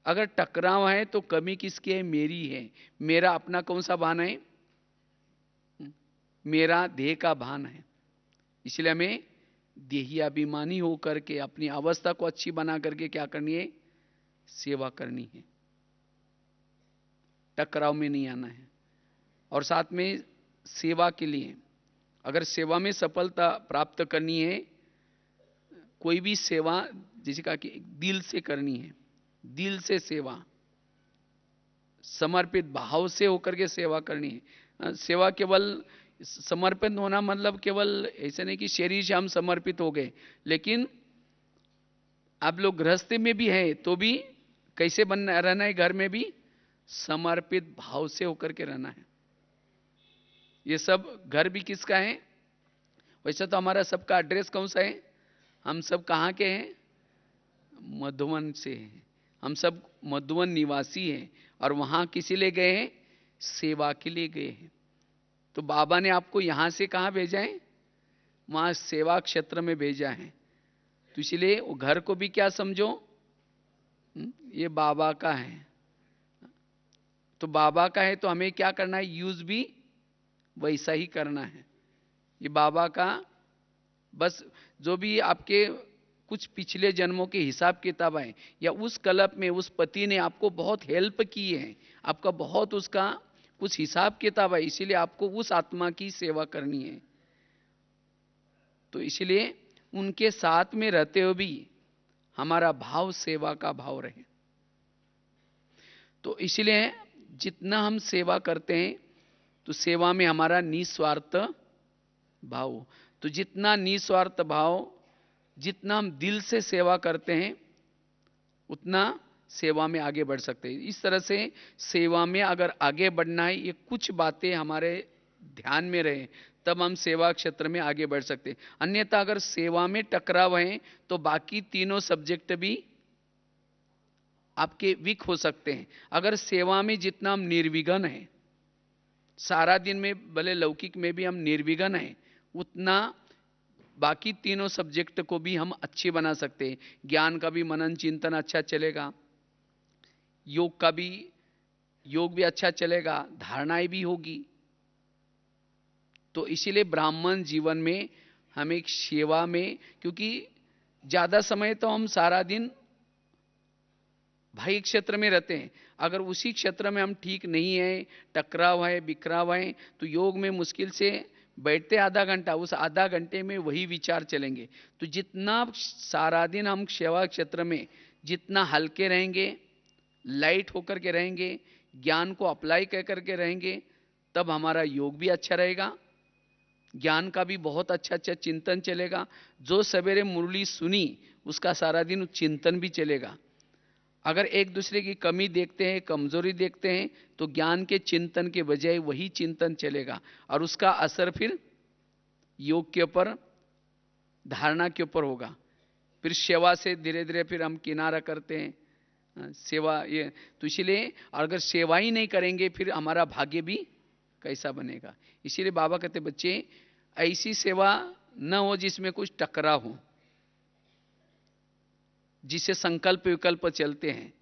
अगर टकराव है तो कमी किसकी है? मेरी है। मेरा अपना कौन सा भान है? मेरा देह का भान है। इसलिए हमें देहियाभिमानी होकर के अपनी अवस्था को अच्छी बना करके क्या करनी है? सेवा करनी है, टकराव में नहीं आना है। और साथ में सेवा के लिए, अगर सेवा में सफलता प्राप्त करनी है, कोई भी सेवा जैसे कहा कि दिल से करनी है, दिल से सेवा, समर्पित भाव से होकर के सेवा करनी है। सेवा केवल समर्पित होना मतलब केवल ऐसे नहीं कि शरीर से हम समर्पित हो गए, लेकिन आप लोग गृहस्थी में भी हैं तो भी कैसे बनना रहना है? घर में भी समर्पित भाव से होकर के रहना है। ये सब घर भी किसका है? वैसे तो हमारा सबका एड्रेस कौन सा है? हम सब कहाँ के हैं? मधुवन से हैं। हम सब मधुवन निवासी हैं, और वहां किसी लिए गए हैं? सेवा के लिए गए हैं। तो बाबा ने आपको यहां से कहां भेजा है? वहां सेवा क्षेत्र में भेजा है। तो इसलिए वो घर को भी क्या समझो? ये बाबा का है। तो बाबा का है तो हमें क्या करना है? यूज भी वैसा ही करना है। ये बाबा का, बस जो भी आपके कुछ पिछले जन्मों के हिसाब किताब है, या उस कल्प में उस पति ने आपको बहुत हेल्प की है, आपका बहुत उसका कुछ हिसाब किताब है, इसीलिए आपको उस आत्मा की सेवा करनी है। तो इसलिए उनके साथ में रहते हुए भी हमारा भाव सेवा का भाव रहे। तो इसलिए जितना हम सेवा करते हैं तो सेवा में हमारा निस्वार्थ भाव, तो जितना निस्वार्थ भाव, जितना हम दिल से सेवा करते हैं, उतना सेवा में आगे बढ़ सकते हैं। इस तरह से सेवा में अगर आगे बढ़ना है, ये कुछ बातें हमारे ध्यान में रहे, तब हम सेवा क्षेत्र में आगे बढ़ सकते हैं। अन्यथा अगर सेवा में टकराव है तो बाकी तीनों सब्जेक्ट भी आपके वीक हो सकते हैं। अगर सेवा में जितना हम निर्विघ्न हैं, सारा दिन में भले लौकिक में भी हम निर्विघ्न हैं, उतना बाकी तीनों सब्जेक्ट को भी हम अच्छे बना सकते हैं। ज्ञान का भी मनन चिंतन अच्छा चलेगा, योग का भी योग भी अच्छा चलेगा, धारणाएं भी होगी। तो इसीलिए ब्राह्मण जीवन में हमें सेवा में, क्योंकि ज्यादा समय तो हम सारा दिन भाई क्षेत्र में रहते हैं, अगर उसी क्षेत्र में हम ठीक नहीं है, टकराव है, बिखराव है, तो योग में मुश्किल से बैठते आधा घंटा, उस आधा घंटे में वही विचार चलेंगे। तो जितना सारा दिन हम सेवा क्षेत्र में जितना हल्के रहेंगे, लाइट होकर के रहेंगे, ज्ञान को अप्लाई कर करके रहेंगे, तब हमारा योग भी अच्छा रहेगा, ज्ञान का भी बहुत अच्छा अच्छा चिंतन चलेगा। जो सवेरे मुरली सुनी उसका सारा दिन चिंतन भी चलेगा। अगर एक दूसरे की कमी देखते हैं, कमजोरी देखते हैं, तो ज्ञान के चिंतन के बजाय वही चिंतन चलेगा और उसका असर फिर योग के ऊपर, धारणा के ऊपर होगा। फिर सेवा से धीरे धीरे फिर हम किनारा करते हैं, सेवा ये। तो इसलिए अगर सेवा ही नहीं करेंगे फिर हमारा भाग्य भी कैसा बनेगा। इसीलिए बाबा कहते बच्चे ऐसी सेवा न हो जिसमें कुछ टकराव हो, जिसे संकल्प विकल्प चलते हैं।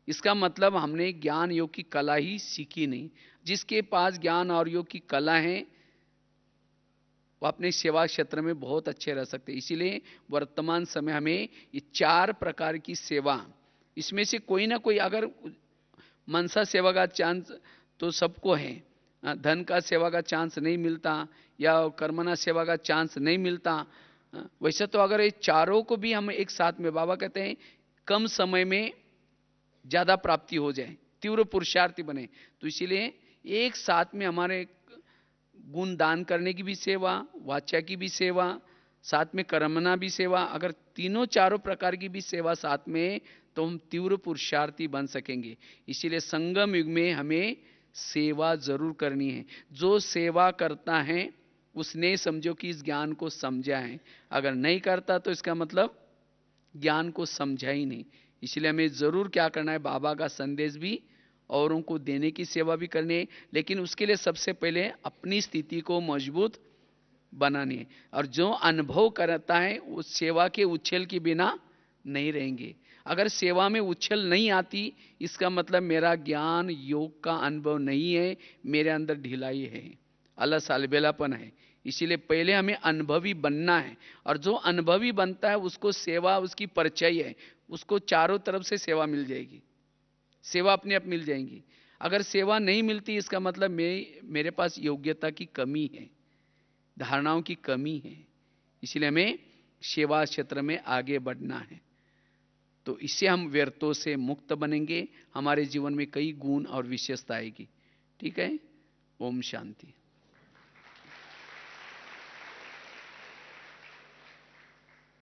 इसका मतलब हमने ज्ञान योग की कला ही सीखी नहीं। जिसके पास ज्ञान और योग की कला है वो अपने सेवा क्षेत्र में बहुत अच्छे रह सकते हैं। इसीलिए वर्तमान समय हमें ये 4 प्रकार की सेवा, इसमें से कोई ना कोई, अगर मनसा सेवा का चांस तो सबको है, धन का सेवा का चांस नहीं मिलता या कर्मना सेवा का चांस नहीं मिलता। वैसे तो अगर ये चारों को भी हम एक साथ में, बाबा कहते हैं कम समय में ज्यादा प्राप्ति हो जाए, तीव्र पुरुषार्थी बने, तो इसीलिए एक साथ में हमारे गुण दान करने की भी सेवा, वाचा की भी सेवा, साथ में कर्मना भी सेवा, अगर तीनों चारों प्रकार की भी सेवा साथ में, तो हम तीव्र पुरुषार्थी बन सकेंगे। इसीलिए संगम युग में हमें सेवा जरूर करनी है। जो सेवा करता है उसने समझो कि इस ज्ञान को समझा है, अगर नहीं करता तो इसका मतलब ज्ञान को समझा ही नहीं। इसलिए हमें जरूर क्या करना है, बाबा का संदेश भी औरों को देने की सेवा भी करनी है, लेकिन उसके लिए सबसे पहले अपनी स्थिति को मजबूत बनानी है। और जो अनुभव करता है उस सेवा के उछल के बिना नहीं रहेंगे। अगर सेवा में उछल नहीं आती, इसका मतलब मेरा ज्ञान योग का अनुभव नहीं है, मेरे अंदर ढिलाई है, अलस अलबेलापन है। इसीलिए पहले हमें अनुभवी बनना है, और जो अनुभवी बनता है उसको सेवा उसकी परिचय है, उसको चारों तरफ से सेवा मिल जाएगी, सेवा अपने आप मिल जाएंगी। अगर सेवा नहीं मिलती इसका मतलब मेरे पास योग्यता की कमी है, धारणाओं की कमी है। इसलिए हमें सेवा क्षेत्र में आगे बढ़ना है, तो इससे हम व्यर्थों से मुक्त बनेंगे, हमारे जीवन में कई गुण और विशेषता आएगी। ठीक है, ओम शांति।